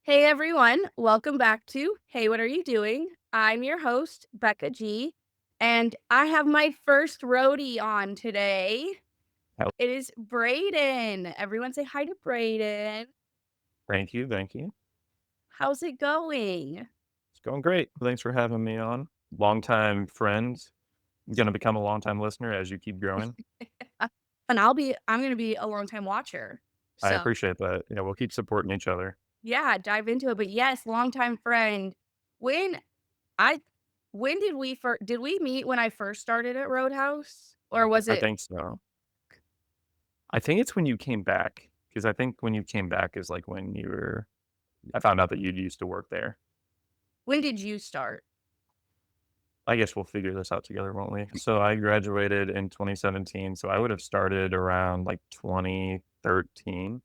Hey everyone, welcome back to Hey, What Are You Doing? I'm your host, Becca G, and I have my first roadie on today. Hel It is Braden. Everyone say hi to Braden. Thank you, thank you. How's it going? It's going great. Thanks for having me on. Longtime friend, gonna become a longtime listener as you keep growing. Uh, And I'm gonna be a longtime watcher. I So appreciate that. Yeah, we'll keep supporting each other. yeah, dive into it. But yes, longtime friend. When I when did we meet when I first started at Roadhouse? Or was I it think so. I think it's when you came back, because I think when you came back is, like, when you were I found out that you used to work there. when did you start? I guess we'll figure this out together, won't we? So I graduated in 2017, so I would have started around, like, 2013,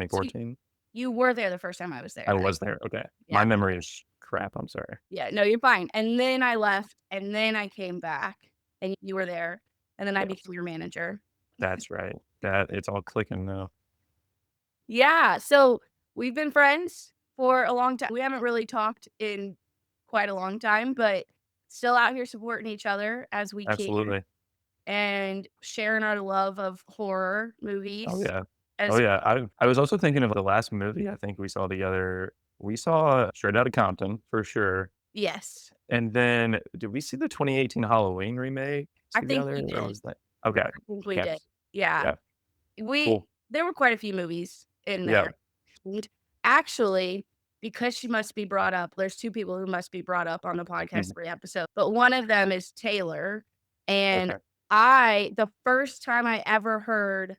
So 2014. you were there the first time I was there I then. was there, okay. Yeah. My memory is crap, I'm sorry. Yeah, no, you're fine. And then I left, and then I came back, and you were there, and then I Yes, became your manager. that's right. That it's all clicking now. Yeah, so we've been friends for a long time. We haven't really talked in quite a long time, but still out here supporting each other as we can Absolutely. and sharing our love of horror Oh, movies yeah. Oh, as yeah. I was also thinking of the last movie I think we saw together. We saw Straight Outta Compton for sure, yes, and then did we see the 2018 Halloween remake I think together, we or did. was that okay. I think we did. Yes. Yeah. Yeah. We Cool. there were quite a few movies in Yeah. there. And actually, because she must be brought up, there's 2 people who must be brought up on the podcast Mhm. every episode, but one of them is Taylor, and Okay. the first time I ever heard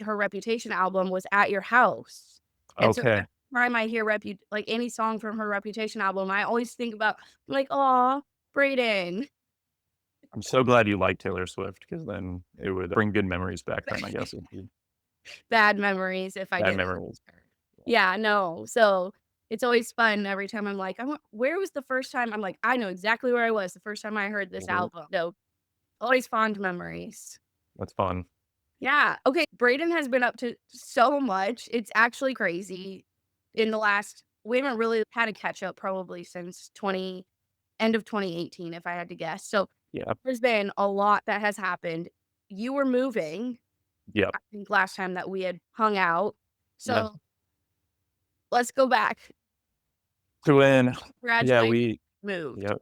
her Reputation album was at your house, and so Okay. every time I hear like, any song from her Reputation album, I always think about, I'm like, "Aw, Braden." I'm so glad you like Taylor Swift, because then it would bring good memories back then, I guess, if you Bad memories if I bad didn't. memories. Yeah, no, so it's always fun every time I'm like, where was the first time?" I'm like, "I know exactly where I was the first time I heard this Mhm. album." So, always fond memories. That's fun. Yeah, okay, Braden has been up to so much, it's actually crazy. In the last We haven't really had a catch up probably since end of 2018, if I had to guess. So, Yeah. there's been a lot that has happened. You were moving, Yep. I think last time that we had hung out. Yeah. So, let's go back. So when yeah, Graduate, we moved. yep.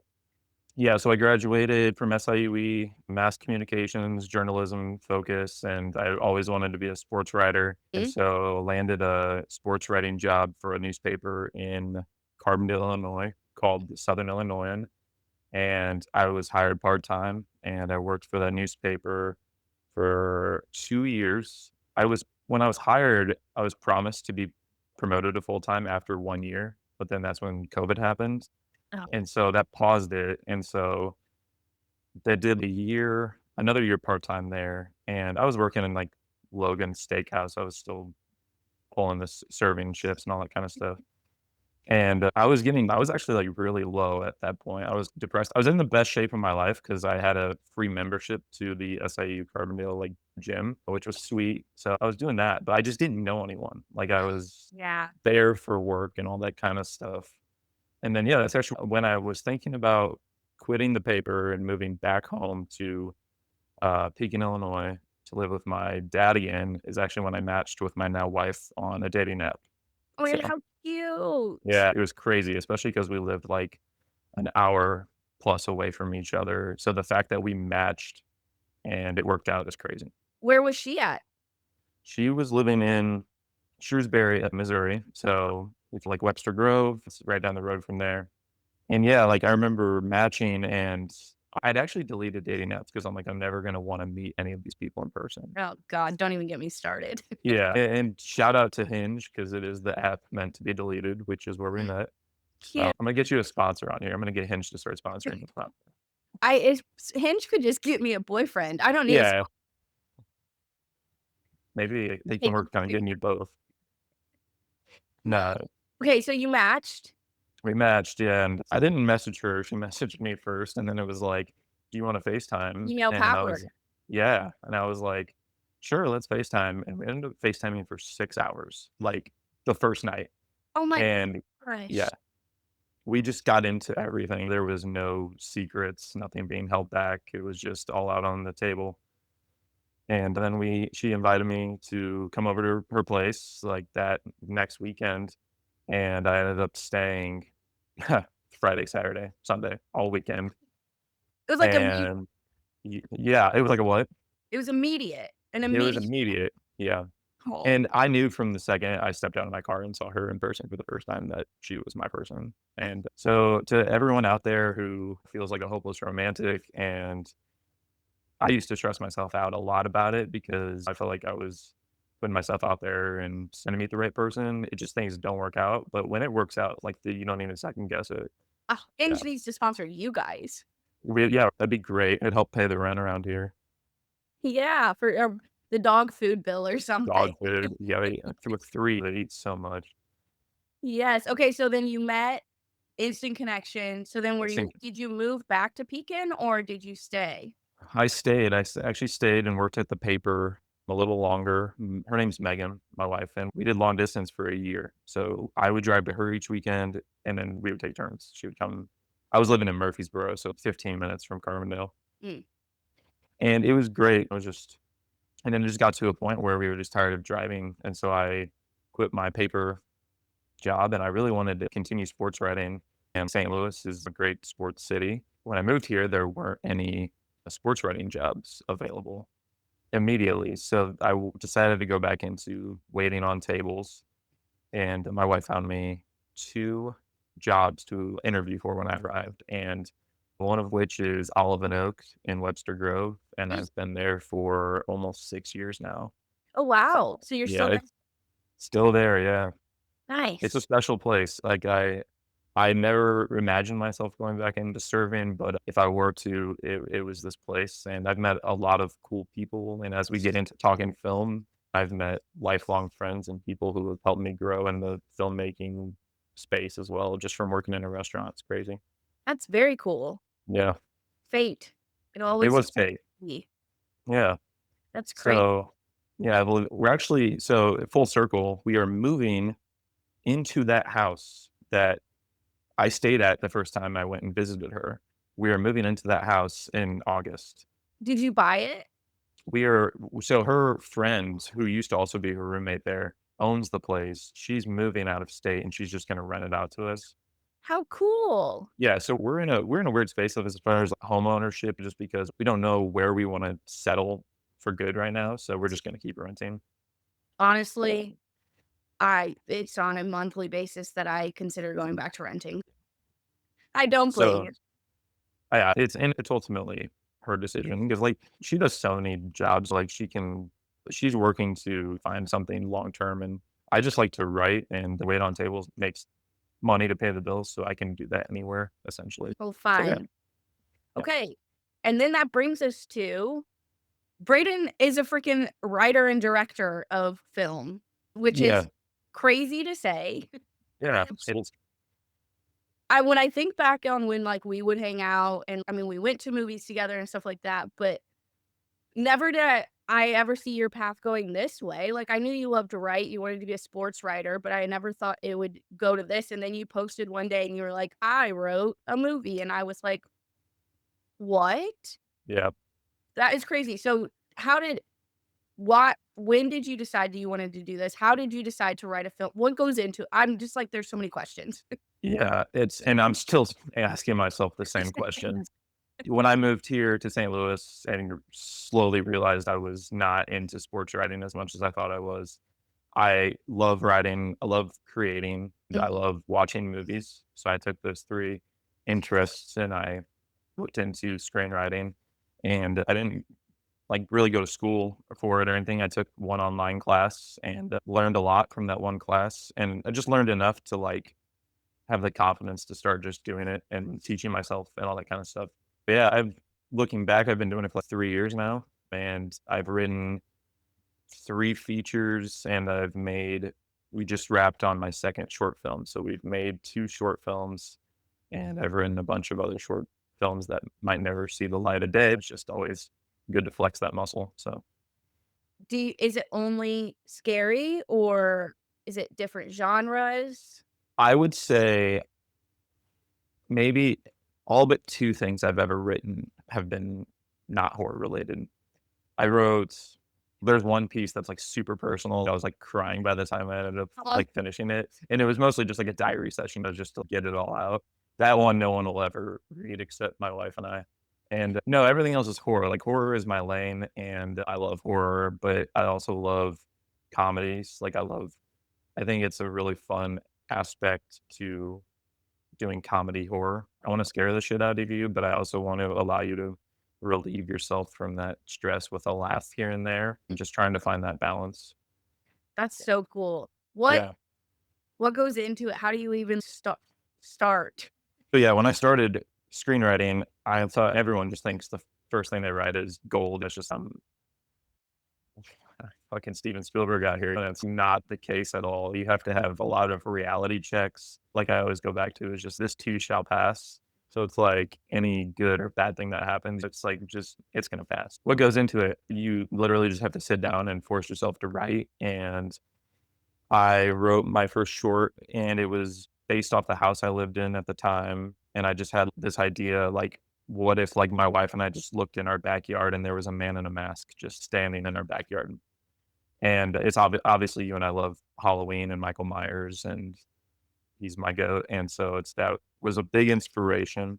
Yeah, so I graduated from SIUE, mass communications, journalism focus, and I always wanted to be a sports writer. And Mm, so landed a sports writing job for a newspaper in Carbondale, Illinois called the Southern Illinoisan. And I was hired part time and I worked for that newspaper for 2 years. When I was hired, I was promised to be promoted to full time after 1 year, but then that's when COVID happened. oh, And so that paused it, and so they did another year part-time there, and I was working in, like, Logan's Steakhouse. I was still pulling the serving shifts and all that kinda stuff, and, I was actually, like, really low at that point. I was depressed. I was in the best shape of my life because I had a free membership to the SIU Carbondale, like, gym, which was sweet, so I was doing that, but I just didn't know anyone. Like, I was yeah. there for work and all that kinda stuff. And then, yeah, that's actually when I was thinking about quitting the paper and moving back home to, Pekin, Illinois to live with my dad again is actually when I matched with my now wife on a dating app. Oh my So, god, how cute. yeah, it was crazy, especially because we lived, like, an hour plus away from each other. So the fact that we matched and it worked out is crazy. Where was she at? She was living in Shrewsbury, Missouri, so it's like Webster Grove, it's right down the road from there. And yeah, like, I remember matching, and I'd actually deleted dating apps because I'm like, "I'm never gonna wanna meet any of these people in person." Oh god, don't even get me started. Yeah, and shout out to Hinge because it is the app meant to be deleted, which is where we met. So, Can't I'm gonna get you a sponsor on here. I'm gonna get Hinge to start sponsoring the platform. I it's Hinge could just get me a boyfriend. I don't need a Yeah, maybe they can work on getting you both. No, Okay, so you matched? we matched, yeah, and I didn't message her, she messaged me first, and then it was like, "Do you wanna FaceTime?" Email And I power. was yeah, and I was like, "Sure, let's FaceTime," and we ended up FaceTiming for 6 hours, like, the first night. Oh my And yeah, gosh. we just got into everything. There was no secrets, nothing being held back. It was just all out on the table. And then she invited me to come over to her place like that next weekend. And I ended up staying Friday, Saturday, Sunday, all weekend. It was like And yeah, it was like a what? it was immediate, an It was immediate immediate. Yeah. call. And I knew from the second I stepped out of my car and saw her in person for the first time that she was my person. And so to everyone out there who feels like a hopeless romantic, and I used to stress myself out a lot about it because I felt like I was putting myself out there and sending meet the right person. It just things don't work out. But when it works out, like you don't even second guess it. Yeah. Hinge needs to sponsor you guys. Yeah, that'd be great. It'd help pay the rent around here. Yeah, for, the dog food bill or something. Dog food. Yeah, with three, they eat so much. Yes, okay, so then you met, instant connection, so then I think did you move back to Pekin or did you stay? I stayed. Actually stayed and worked at the paper a little longer. Her name's Megan, my wife, and we did long distance for a year. So I would drive to her each weekend, and then we would take turns. She would come. I was living in Murfreesboro, so 15 minutes from Carbondale, Mm. and it was great. It was just, and then it just got to a point where we were just tired of driving, and so I quit my paper job, and I really wanted to continue sports writing. And St. Louis is a great sports city. When I moved here, there weren't any sports writing jobs available immediately. So decided to go back into waiting on tables, and my wife found me two jobs to interview for when I arrived, and one of which is Olive and Oak in Webster Grove, and Mm. I've been there for almost 6 years now. Oh, wow, so you're Yeah, still there? it's still there. Yeah, it's a Nice. special place. Like I never imagined myself going back into serving, but if I were to, it was this place, and I've met a lot of cool people, and as we get into talking film, I've met lifelong friends and people who have helped me grow in the filmmaking space as well, just from working in a restaurant. It's crazy. That's very cool. Yeah, Fate. It it always was seems fate. to be. Yeah. That's great. So, yeah, I believe we're actually so full circle, we are moving into that house that I stayed at the first time I went and visited her. We are moving into that house in August. Did you buy it? We are so her friend, who used to also be her roommate there, owns the place. She's moving out of state, and she's just gonna rent it out to us. How cool. Yeah, so we're in a weird space of as far as home ownership just because we don't know where we wanna settle for good right now, so we're just gonna keep renting. Honestly, I it's on a monthly basis that I consider going back to renting. I don't blame So, you. yeah, it's ultimately her decision because, like, she does so many jobs, like, she's working to find something long term, and I just like to write, and the wait on tables makes money to pay the bills, so I can do that anywhere, essentially. Well, So, yeah, fine. yeah. Okay, and then that brings us to Braden is a freaking writer and director of film, which Yeah, is crazy to say. yeah, it is. When I think back on when, like, we would hang out and, I mean, we went to movies together and stuff like that, but never did I ever see your path going this way. Like, I knew you loved to write, you wanted to be a sports writer, but I never thought it would go to this, and then you posted one day and you were like, "I wrote a movie," and I was like, "What?" Yeah, That is crazy. So, how did what when did you decide that you wanted to do this? How did you decide to write a film? What goes into I'm just like, there's so many questions. yeah, and I'm still asking myself the same questions. When I moved here to St. Louis and slowly realized I was not into sports writing as much as I thought I was, I love writing, I love creating, I Mhm. love watching movies. So I took those 3 interests and I looked into screenwriting, and I didn't, like, really go to school for it or anything. I took one online class and learned a lot from that one class, and I just learned enough to, like, have the confidence to start just doing it and teaching myself and all that kind of stuff. But yeah, looking back, I've been doing it for like 3 years now, and I've written 3 features, and we just wrapped on my 2nd short film. So we've made 2 short films, and I've written a bunch of other short films that might never see the light of day. It's just always good to flex that muscle. So Is it only scary or is it different genres? I would say maybe all but 2 things I've ever written have been not horror related. I wrote there's one piece that's, like, super personal. I was, like, crying by the time I ended up, Uh, like, finishing it, and it was mostly just, like, a diary session, but just to get it all out. That one, no one will ever read except my wife and I. And, no, everything else is horror. Like, horror is my lane, and I love horror, but I also love comedies. Like, I think it's a really fun aspect to doing comedy horror. I wanna scare the shit out of you, but I also want to allow you to relieve yourself from that stress with a laugh here and there, and just trying to find that balance. that's so cool. What Yeah. what goes into it? How do you even start? So, yeah, when I started screenwriting, I thought everyone just thinks the first thing they write is gold. It's just some fucking Steven Spielberg out here, and it's not the case at all. You have to have a lot of reality checks. Like I always go back to is just this too shall pass. So it's like any good or bad thing that happens, it's like just it's gonna pass. What goes into it? You literally just have to sit down and force yourself to write. And I wrote my first short, and it was based off the house I lived in at the time. And I just had this idea, like, what if like my wife and I just looked in our backyard and there was a man in a mask just standing in our backyard? And it's obviously you and I love Halloween and Michael Myers, and he's my goat, and so it's that was a big inspiration,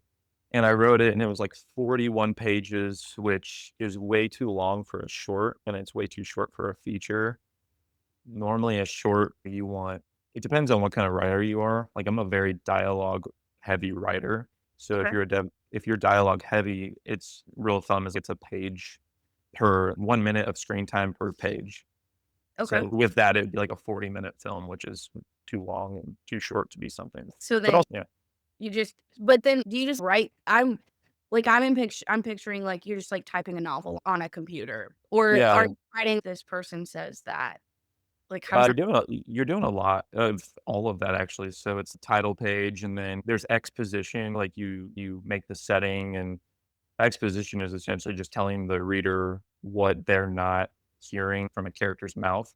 and I wrote it, and it was, like, 41 pages, which is way too long for a short, and it's way too short for a feature. Normally, a short, you want it depends on what kind of writer you are. Like, I'm a very dialogue-heavy writer, so Okay. if you're dialogue heavy, it's rule of thumb is it's a page per 1 minute of screen time per page. Okay. So with that, it'd be like a 40-minute film, which is too long and too short to be something. So But then also yeah. you just but then do you just write I'm picturing, like, you're just, like, typing a novel on a computer, or are Yeah, you writing this person says that? Like, how does that you're doing a lot of all of that actually. So it's the title page, and then there's exposition, like you make the setting, and exposition is essentially just telling the reader what they're not hearing from a character's mouth.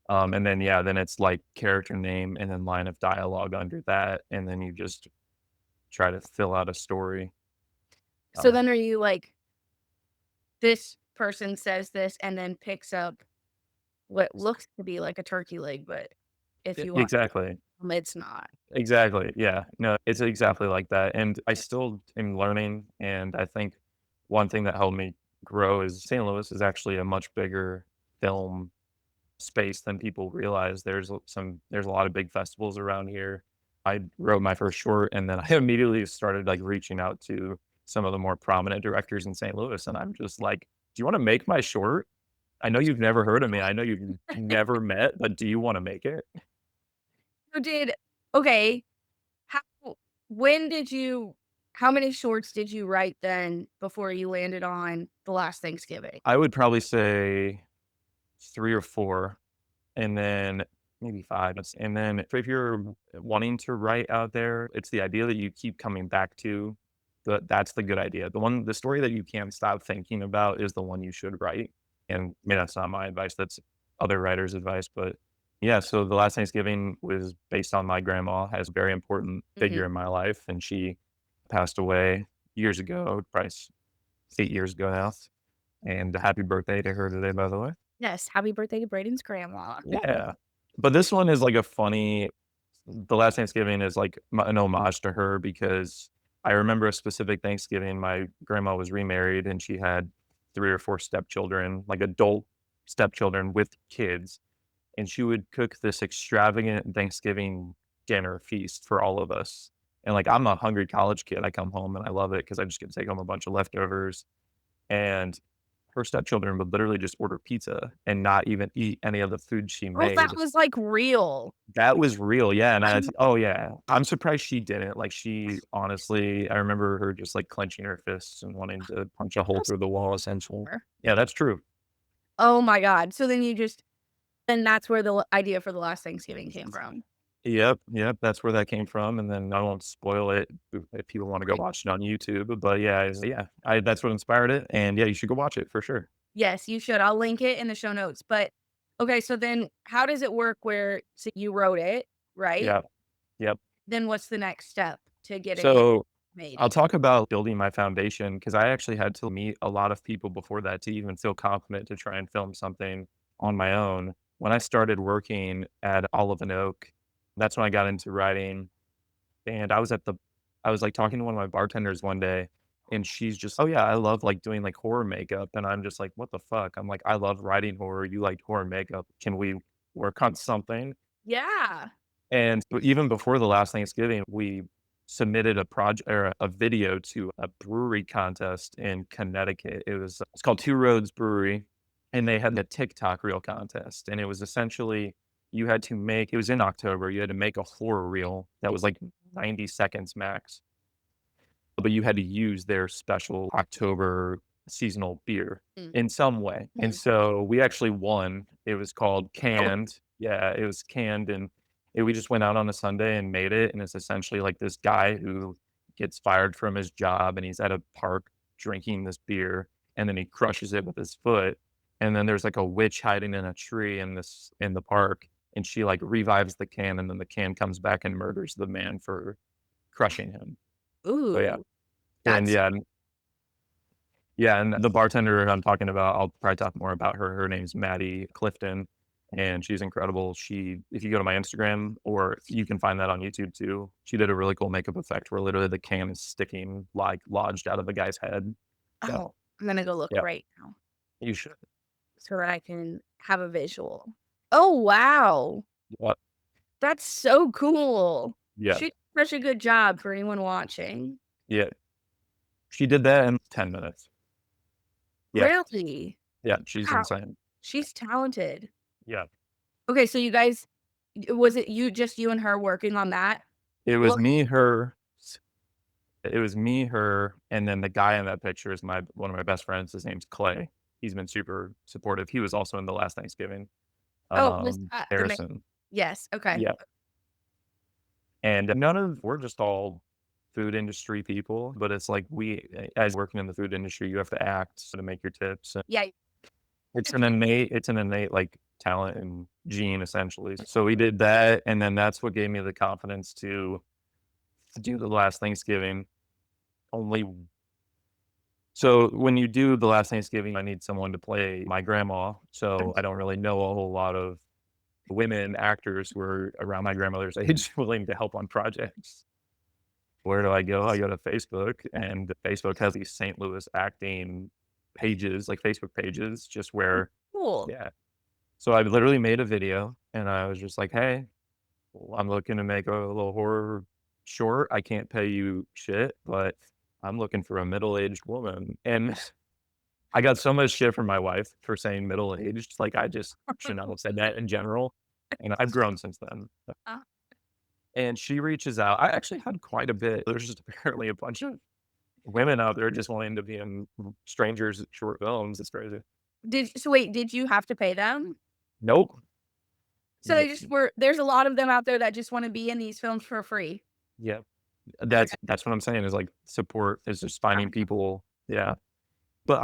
And then yeah, then it's like character name and then line of dialogue under that, and then you just try to fill out a story. so Um then are you like, this person says this and then picks up what looks to be like a turkey leg, but if you watch Exactly. them, it's not. Exactly, yeah. No, it's exactly like that, and I still am learning, and I think one thing that helped me grow is St. Louis is actually a much bigger film space than people realize. There's a lot of big festivals around here. I wrote my first short, and then I immediately started, like, reaching out to some of the more prominent directors in St. Louis, and I'm just like, "Do you wanna make my short? I know you've never heard of me. I know you've never met, but do you wanna make it?" So did okay, how when did you how many shorts did you write then before you landed on The Last Thanksgiving? I would probably say 3 or 4, and then maybe 5, and then if you're wanting to write out there, it's the idea that you keep coming back to, that's the good idea. The story that you can't stop thinking about is the one you should write, and, I mean, that's not my advice, that's other writers' advice, but, yeah, so The Last Thanksgiving was based on my grandma as a very important Mhm. figure in my life, and she passed away years ago, probably 8 years ago now, and happy birthday to her today, by the way. Yes, happy birthday to Braden's grandma. Yeah. But this one is like a funny The Last Thanksgiving is like an homage to her because I remember a specific Thanksgiving, my grandma was remarried and she had 3 or 4 stepchildren, like adult stepchildren with kids, and she would cook this extravagant Thanksgiving dinner feast for all of us. And, like, I'm a hungry college kid, I come home and I love it because I just get to take home a bunch of leftovers, and her stepchildren would literally just order pizza and not even eat any of the food she Oh, that made. was, like, real. That was real, yeah, and I I'm oh, yeah. I'm surprised she didn't, like, she honestly I remember her just, like, clenching her fists and wanting to punch a hole that's through the wall, essentially. fair. Yeah, that's true. Oh my god. So then you just and that's where the idea for The Last Thanksgiving came from. Yep, yep, that's where that came from, and then I won't spoil it if people wanna go Right. watch it on YouTube, but yeah, that's what inspired it, and yeah, you should go watch it for sure. Yes, you should. I'll link it in the show notes, but Okay, so then how does it work where so you wrote it, right? Yeah. Yep. Then what's the next step to getting it So made? I'll talk about building my foundation because I actually had to meet a lot of people before that to even feel confident to try and film something on my own. When I started working at Olive and Oak, that's when I got into writing. And I was like talking to one of my bartenders one day, and she's just, "Oh yeah, I love like doing like horror makeup." And I'm just like, "What the fuck?" I'm like, "I love writing horror. You like horror makeup. Can we work on something?" Yeah. And even before the last Thanksgiving, we submitted a project or a video to a brewery contest in Connecticut. It's called Two Roads Brewery, and they had the TikTok reel contest. And it was essentially you had to make it was in October, you had to make a horror reel that was like 90 seconds max, but you had to use their special October seasonal beer Mm, in some way. And mhm. so we actually won. It was called Oh, Canned. Yeah, it was canned and we just went out on a Sunday and made it. And it's essentially like this guy who gets fired from his job and he's at a park drinking this beer and then he crushes it with his foot. And then there's like a witch hiding in a tree in the park and she like revives the can and then the can comes back and murders the man for crushing him. So yeah. ooh, And that's yeah, yeah, and the bartender I'm talking about, I'll probably talk more about her. Her name's Maddie Clifton, and she's incredible. If you go to my Instagram, or you can find that on YouTube too, she did a really cool makeup effect where literally the can is sticking, like, lodged out of the guy's head. Yeah, oh, I'm gonna go look yeah, right now you should. so that I can have a visual. Oh, wow. Yeah, That's so cool. yeah, She did such a good job for anyone watching. yeah. She did that in 10 minutes. Yeah, Really? yeah, she's Wow, insane. she's talented. Yeah. Okay, so you guys was it you and her working on that? It was Look me, her It was me, her, and then the guy in that picture is my one of my best friends. His name's Clay. He's been super supportive. He was also in the last Thanksgiving. oh, was, the ma Harrison. yes, okay. Yeah. And none of we're just all food industry people, but it's like as working in the food industry, you have to act to make your tips. Yeah, It's an innate like talent and gene essentially. So we did that, and then that's what gave me the confidence to do the last Thanksgiving. Only So when you do the last Thanksgiving, I need someone to play my grandma. So I don't really know a whole lot of women actors who are around my grandmother's age willing to help on projects. Where do I go? I go to Facebook, and Facebook has these St. Louis acting pages, like Facebook pages, just where, cool. yeah. So I literally made a video, and I was just like, "Hey, well, I'm looking to make a little horror short. I can't pay you shit, but I'm looking for a middle-aged woman." And I got so much shit from my wife for saying middle-aged, like, I just should not have said that in general, and I've grown since then. Uh, And she reaches out. I actually had quite a bit. There's just apparently a bunch of women out there just wanting to be in strangers' short films. It's crazy. wait, did you have to pay them? Nope. So they Nope. just were there's a lot of them out there that just wanna be in these films for free. Yep. Okay. That's what I'm saying is, like, support is just Uh, finding people. Yeah. But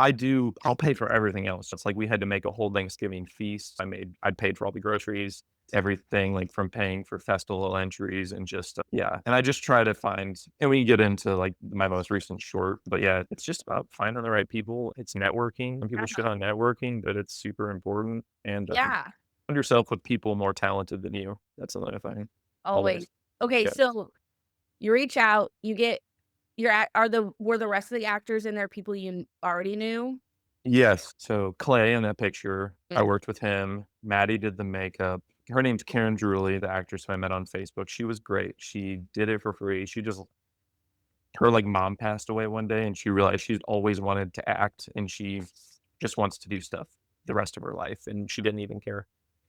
I'll pay for everything else. It's like we had to make a whole Thanksgiving feast. I paid for all the groceries, everything, like, from paying for festival entries and just, yeah, and I just try to find and we can get into, like, my most recent short, but, yeah, it's just about finding the right people. It's networking. Some people shit uh-huh. on networking, but it's super important, and, Yeah, surround yourself with people more talented than you. That's another thing. always. Always. Okay, Yeah. so you reach out, you get your act are the were the rest of the actors in there people you already knew? Yes. So Clay in that picture, I Mm. worked with him. Maddie did the makeup. Her name's Karen Drewley, the actress who I met on Facebook. She was great. She did it for free. Her like mom passed away one day and she realized she's always wanted to act and she just wants to do stuff the rest of her life and she didn't even care.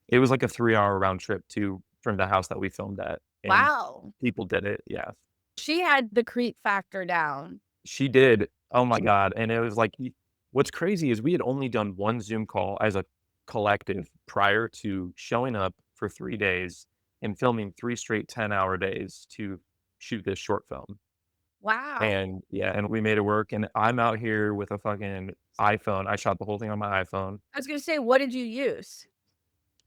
It was like a 3-hour round trip to from the house that we filmed at and Wow. people did it. Yeah. She had the creep factor down. She did. Oh my god, and it was like y what's crazy is we had only done 1 Zoom call as a collective prior to showing up for 3 days and filming 3 straight 10-hour days to shoot this short film, Wow. and yeah, and we made it work, and I'm out here with a fucking iPhone. I shot the whole thing on my iPhone. I was gonna say, what did you use?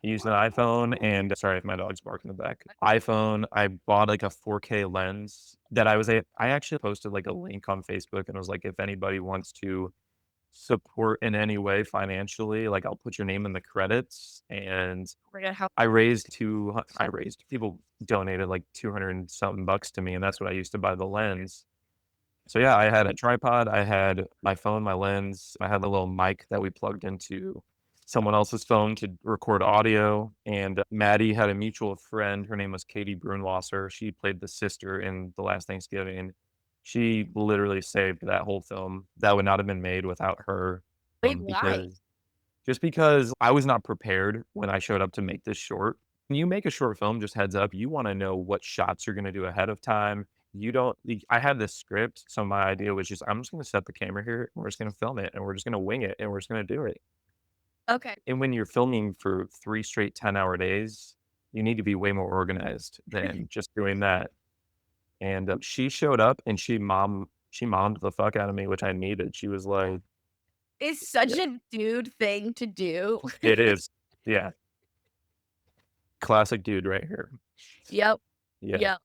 I used an iPhone and sorry if my dog's barking in the back. iPhone, I bought like a 4K lens that I actually posted like a link on Facebook and was like, if anybody wants to support in any way financially, like I'll put your name in the credits. And Forget how I raised people donated like 200 and something bucks to me, and that's what I used to buy the lens. So yeah, I had a tripod, I had my phone, my lens, I had a little mic that we plugged into someone else's phone to record audio, and Maddie had a mutual friend, her name was Katie Brunwasser, she played the sister in The Last Thanksgiving. She literally saved that whole film. That would not have been made without her, wait, why? because just because I was not prepared when I showed up to make this short. When you make a short film, just heads up, you wanna know what shots you're gonna do ahead of time. You don't I had this script, so my idea was just, I'm just gonna set the camera here, and we're just gonna film it, and we're just gonna wing it, and we're just gonna do it. Okay. And when you're filming for 3 straight 10-hour days, you need to be way more organized than just doing that. And, she showed up and she mommed the fuck out of me, which I needed. She was like, It's such "Yeah, a dude thing to do. it is." Yeah, classic dude right here. Yep, Yeah. yep.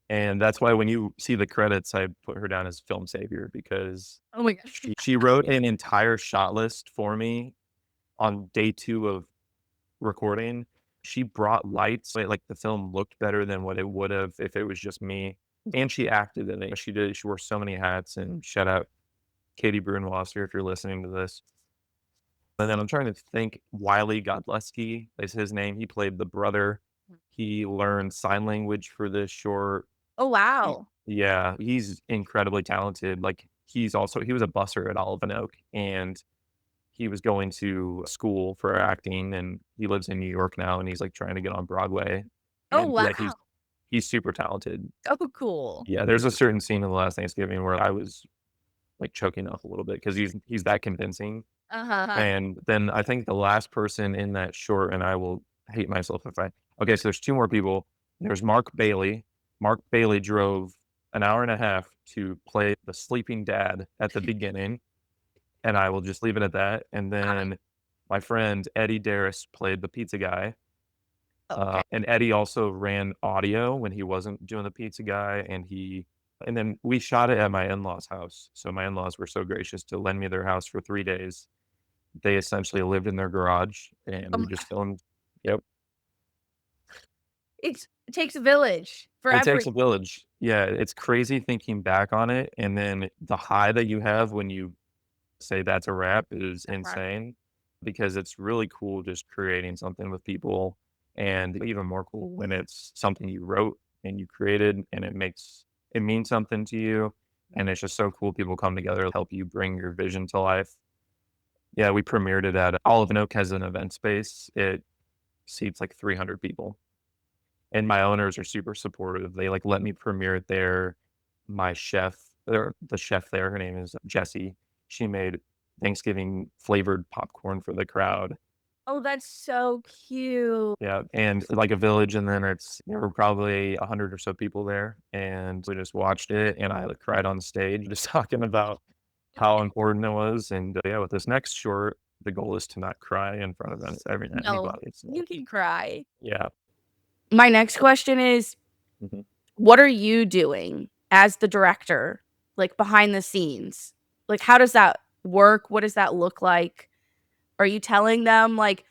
And that's why when you see the credits, I put her down as film savior because Oh my gosh. she wrote an entire shot list for me on day 2 of recording. She brought lights, so, like, the film looked better than what it would have if it was just me, and she acted in it. She wore so many hats, and shout out Katie Brunwasser if you're listening to this. And then I'm trying to think, Wiley Godleski is his name. He played the brother. He learned sign language for this short. Oh, He wow. Yeah, he's incredibly talented, like, he was a busser at Olive& Oak, and he was going to school for acting, and he lives in New York now, and he's, like, trying to get on Broadway, Oh, and, yeah, wow. he's super talented. Oh, cool. Yeah, there's a certain scene in The Last Thanksgiving where I was, like, choking up a little bit because he's that convincing, Uh-huh. and then I think the last person in that short, and I will hate myself if I okay, so there's 2 more people. There's Mark Bailey. Mark Bailey drove an hour and a half to play the sleeping dad at the beginning, and I will just leave it at that, and then my friend Eddie Darris played the pizza guy, Okay. and Eddie also ran audio when he wasn't doing the pizza guy, and then we shot it at my in-laws' house, so my in-laws were so gracious to lend me their house for 3 days. They essentially lived in their garage, and we Um, just filmed. Yep. it takes a village for It takes every a village. Yeah, it's crazy thinking back on it, and then the high that you have when you say that's a wrap is insane, because it's really cool just creating something with people, and even more cool when it's something you wrote and you created and it means something to you, and it's just so cool people come together to help you bring your vision to life. Yeah, we premiered it at Olive& Oak has an event space. It seats like 300 people. And my owners are super supportive. They, like, let me premiere it there. My chef or the chef there, her name is Jessie. She made Thanksgiving flavored popcorn for the crowd. Oh, that's so cute. Yeah, and, like, a village, and then there were probably 100 or so people there, and we just watched it, and I, like, cried on stage just talking about how important it was, and, yeah, with this next short, the goal is to not cry in front of No, anybody, so you can cry. yeah. My next question is, Mhm. what are you doing as the director, like, behind the scenes? Like, how does that work? What does that look like? Are you telling them, like,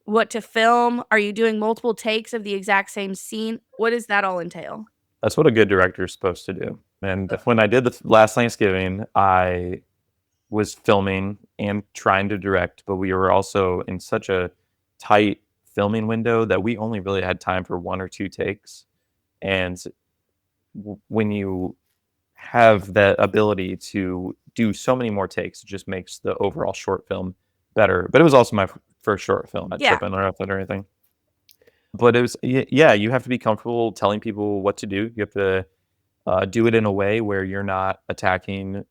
what to film? Are you doing multiple takes of the exact same scene? What does that all entail? That's what a good director is supposed to do, and when I did the last Thanksgiving, I was filming and trying to direct, but we were also in such a tight filming window that we only really had time for 1 or 2 takes, and when you have that ability to do so many more takes, it just makes the overall short film better, but it was also my first short film, not Yeah. tripping off it or anything. But it was yeah, you have to be comfortable telling people what to do. You have to, do it in a way where you're not attacking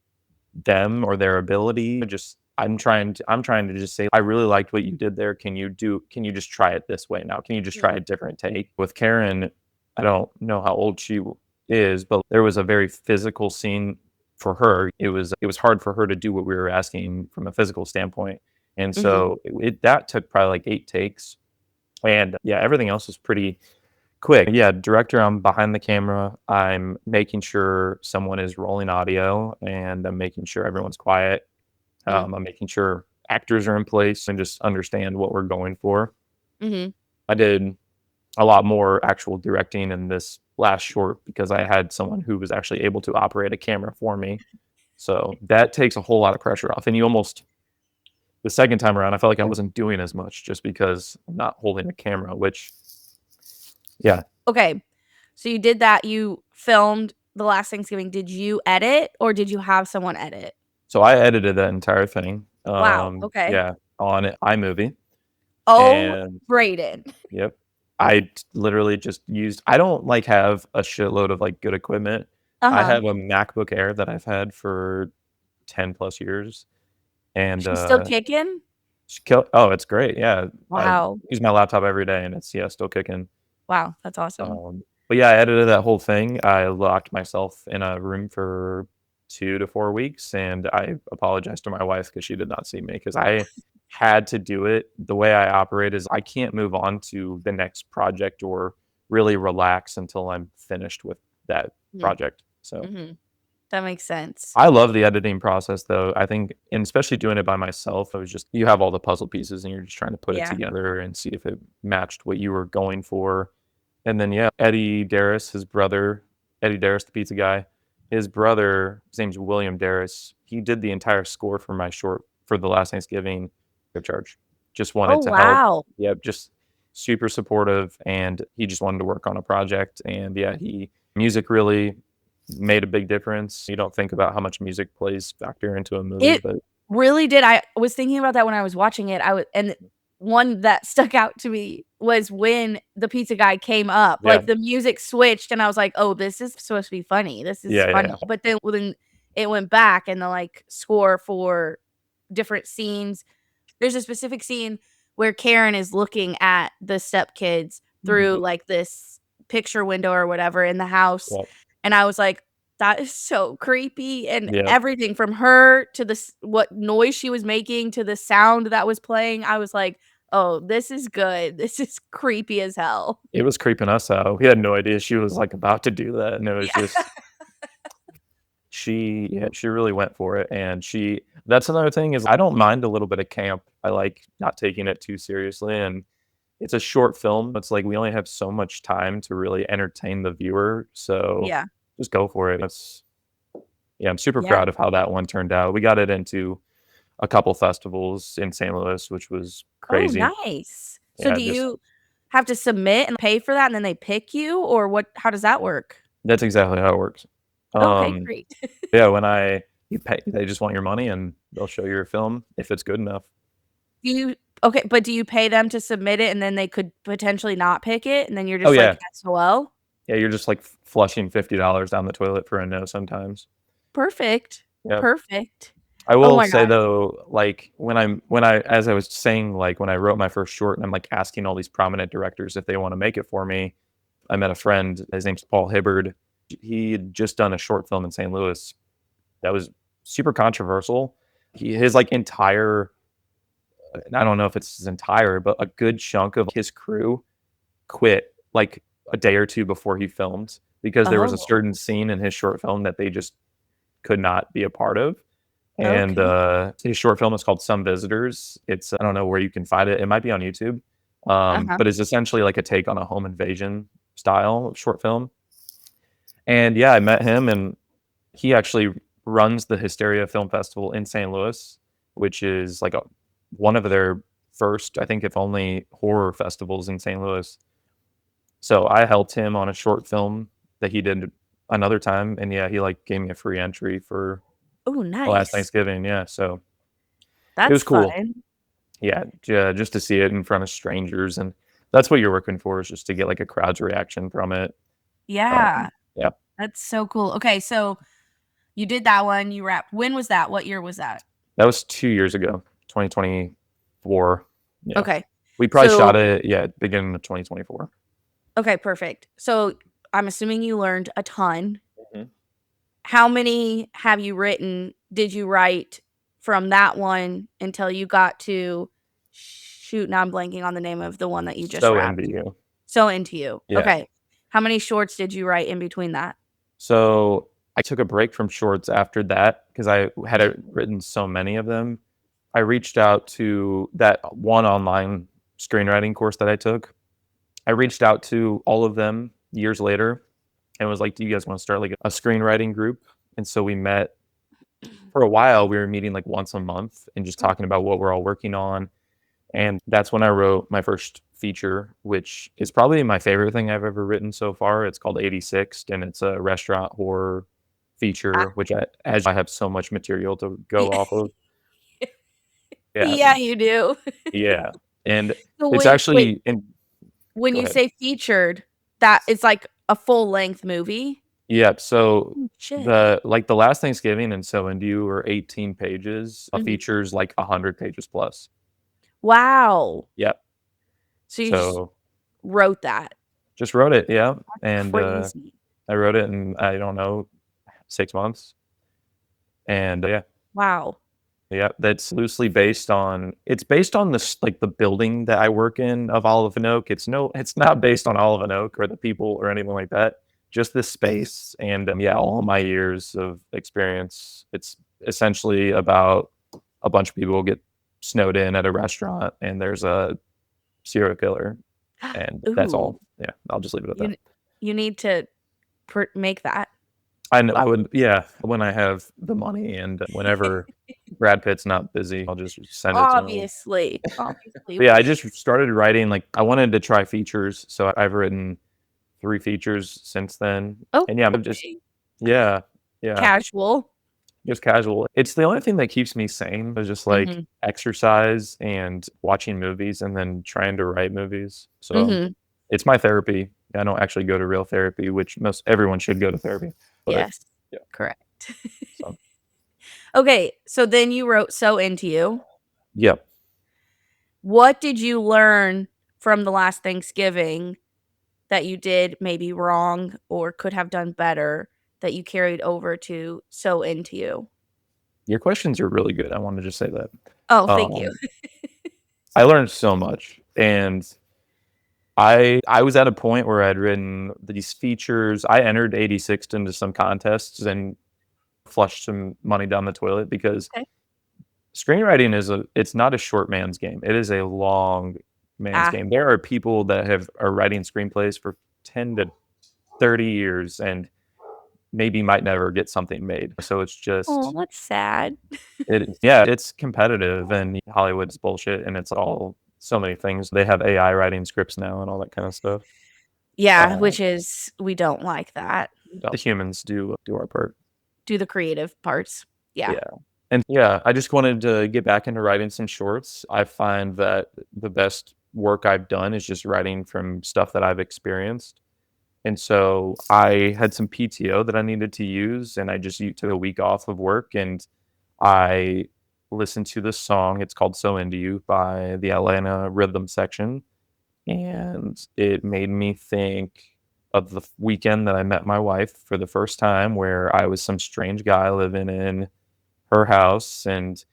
them or their ability. Just I'm trying to just say, "I really liked what you did there. Can you just try it this way now? Can you just try Yeah. a different take?" With Karen, I don't know how old she is, but there was a very physical scene for her. It was hard for her to do what we were asking from a physical standpoint, and Mhm. so that took probably like 8 takes, And yeah, everything else is pretty quick. Yeah, director, I'm behind the camera. I'm making sure someone is rolling audio and I'm making sure everyone's quiet. Mm, I'm making sure actors are in place and just understand what we're going for. mhm. I did a lot more actual directing in this last short because I had someone who was actually able to operate a camera for me. So that takes a whole lot of pressure off. And you almost, the second time around, I felt like I wasn't doing as much just because I'm not holding a camera, which, yeah. Okay, so you did that, you filmed The Last Thanksgiving. Did you edit or did you have someone edit? So I edited that entire thing. Wow, okay. Yeah, on iMovie. Oh, And Braden. yep, literally just used, I don't like have a shitload of like good equipment. I Uh-huh. have a MacBook Air that I've had for 10 plus years. And She's still kicking? oh, it's great. Yeah. I Wow. use my laptop every day and it's, yeah, still kicking. Wow, that's awesome. But yeah, I edited that whole thing. I locked myself in a room for 2 to 4 weeks, and I apologized to my wife because she did not see me because I had to do it. The way I operate is I can't move on to the next project or really relax until I'm finished with that Mhm, project. So mhm. That makes sense. I love the editing process though. I think, and especially doing it by myself, I was just, you have all the puzzle pieces and you're just trying to put it Yeah. together and see if it matched what you were going for. And then, yeah, Eddie Darris, his brother, Eddie Darris, the pizza guy, his brother, his name's William Darris. He did the entire score for my short for the last Thanksgiving of charge. Just Oh, wanted to help. wow. Yep, just super supportive. And he just wanted to work on a project. And yeah, music really made a big difference. You don't think about how much music plays factor into a movie, It but really did. I was thinking about that when I was watching it. I was, and one that stuck out to me was when the pizza guy came up, yeah, like, the music switched, and I was like, "Oh, this is supposed to be funny. This is yeah, yeah, funny." yeah. But then it went back and the, like, score for different scenes. There's a specific scene where Karen is looking at the stepkids Mhm. through, like, this picture window or whatever in the house, Yep, and I was like, "That is so creepy," and yep. everything from her to what noise she was making to the sound that was playing, I was like, "Oh, this is good. This is creepy as hell." It was creeping us out. We had no idea she was, like, about to do that, and it was Yeah. just she really went for it, and that's another thing is I don't mind a little bit of camp. I like not taking it too seriously, and it's a short film. It's like we only have so much time to really entertain the viewer, so Yeah. just go for it. Yeah, I'm super Yeah. proud of how that one turned out. We got it into a couple festivals in St. Louis, which was Oh, crazy. nice. So Yeah, do just you have to submit and pay for that, and then they pick you, or what how does that work? that's exactly how it works. Okay, Um, great. yeah, you pay, they just want your money and they'll show your film if it's good enough. Do you Okay, but do you pay them to submit it and then they could potentially not pick it, and then you're Oh just like, yeah, "SOL?" yeah, you're just like flushing $50 down the toilet for a no sometimes. Perfect. Yep. Perfect. I Oh will my say god. though, like when I as I was saying, like when I wrote my first short and I'm like asking all these prominent directors if they want to make it for me, I met a friend. His name's Paul Hibbard. He had just done a short film in St. Louis that was super controversial. His like entire, I don't know if it's his entire, but a good chunk of his crew quit like a day or two before he filmed because there was a Oh, certain scene in his short film that they just could not be a part of. And okay. his short film is called Some Visitors. It's, I don't know where you can find it. It might be on YouTube, Uh-huh. but it's essentially like a take on a home invasion style short film. And yeah, I met him, and he actually runs the Hysteria Film Festival in St. Louis, which is like one of their first, I think, if only, horror festivals in St. Louis. So I helped him on a short film that he did another time, and yeah, he like gave me a free entry for Oh, the last nice. Thanksgiving. Yeah, so it was That's cool. fun. Yeah, just to see it in front of strangers, and that's what you're working for, is just to get like a crowd's reaction from it. Yeah, Yeah, that's so cool. Okay, so you did that one, you wrapped when was that? What year was that? that was 2 years ago, 2024. Yeah, Okay. we probably shot So it. Yeah, beginning of 2024. okay, perfect. So, I'm assuming you learned a ton. Mhm. How many have you written did you write from that one until you got to shoot, now I'm blanking on the name of the one that you just So into wrapped. you. So Into You. Yeah. Okay. How many shorts did you write in between that? So I took a break from shorts after that because I had written so many of them. I reached out to that one online screenwriting course that I took. I reached out to all of them years later and was like, "Do you guys want to start like a screenwriting group?" And so we met for a while. We were meeting like once a month and just Mm. talking about what we're all working on. And that's when I wrote my first feature, which is probably my favorite thing I've ever written so far. It's called 86, and it's a restaurant horror Ah. feature, which I have so much material to go off of. Yeah, Yeah, you do. yeah, and So it's wait, actually in when go you ahead. say featured, that is like a full-length movie? Yep, so Oh, shit. the last Thanksgiving and So Into You are 18 pages. A Mhm. feature's like 100 pages plus. Wow. Yep. So you just So, wrote that. just wrote it, yeah, and, Crazy. I wrote it in, I don't know, 6 months, and, yeah. Wow. Yeah, that's loosely based on it's based on this like, the building that I work in of Olive& and Oak. It's not based on Olive& and Oak or the people or anything like that, just the space and, yeah, all my years of experience. It's essentially about a bunch of people get snowed in at a restaurant, and there's a serial killer, and that's Ooh, all. Yeah, I'll just leave it at you that. n you need to make that. I would yeah, when I have the money and whenever Brad Pitt's not busy, I'll just send it to him. Obviously, obviously. But yeah, I just started writing, like, I wanted to try features, so I've written 3 features since then, Oh, and yeah, I'm just okay. yeah, yeah, Casual. just casual. It's the only thing that keeps me sane is just, like, Mhm, exercise and watching movies and then trying to write movies, so mhm. it's my therapy. I don't actually go to real therapy, which most everyone should go to therapy, but Yes, yeah, correct. so Okay, so then you wrote So Into You. yep. What did you learn from the last Thanksgiving that you did maybe wrong or could have done better that you carried over to So Into You? Your questions are really good, I wanna just say that. Oh, thank you. Um, I learned so much, and I was at a point where I'd written these features. I entered 86 into some contests and flushed some money down the toilet because Okay. screenwriting it's not a short man's game. It is a long man's Ah. game. There are people that are writing screenplays for 10 to 30 years and maybe might never get something made. So it's Oh, just that's sad. yeah, it's competitive and Hollywood's bullshit and it's all so many things. They have AI writing scripts now and all that kind of stuff. Yeah, Uh, which is we don't like that. the humans do our part. Do the creative parts. Yeah. Yeah. And yeah, I just wanted to get back into writing some shorts. I find that the best work I've done is just writing from stuff that I've experienced. And so I had some PTO that I needed to use, and I just took a week off of work and I listened to this song. It's called So Into You by the Atlanta Rhythm Section. And it made me think of the weekend that I met my wife for the first time, where I was some strange guy living in her house, and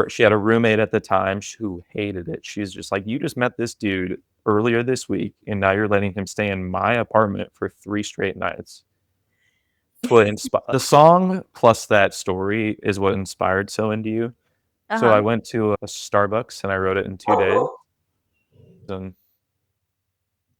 she had a roommate at the time who hated it. She's just like, "You just met this dude earlier this week, and now you're letting him stay in my apartment for 3 straight nights." That's what the song plus that story is what inspired So Into You. So I Uh-huh. went to a Starbucks and I wrote it in 2 days, and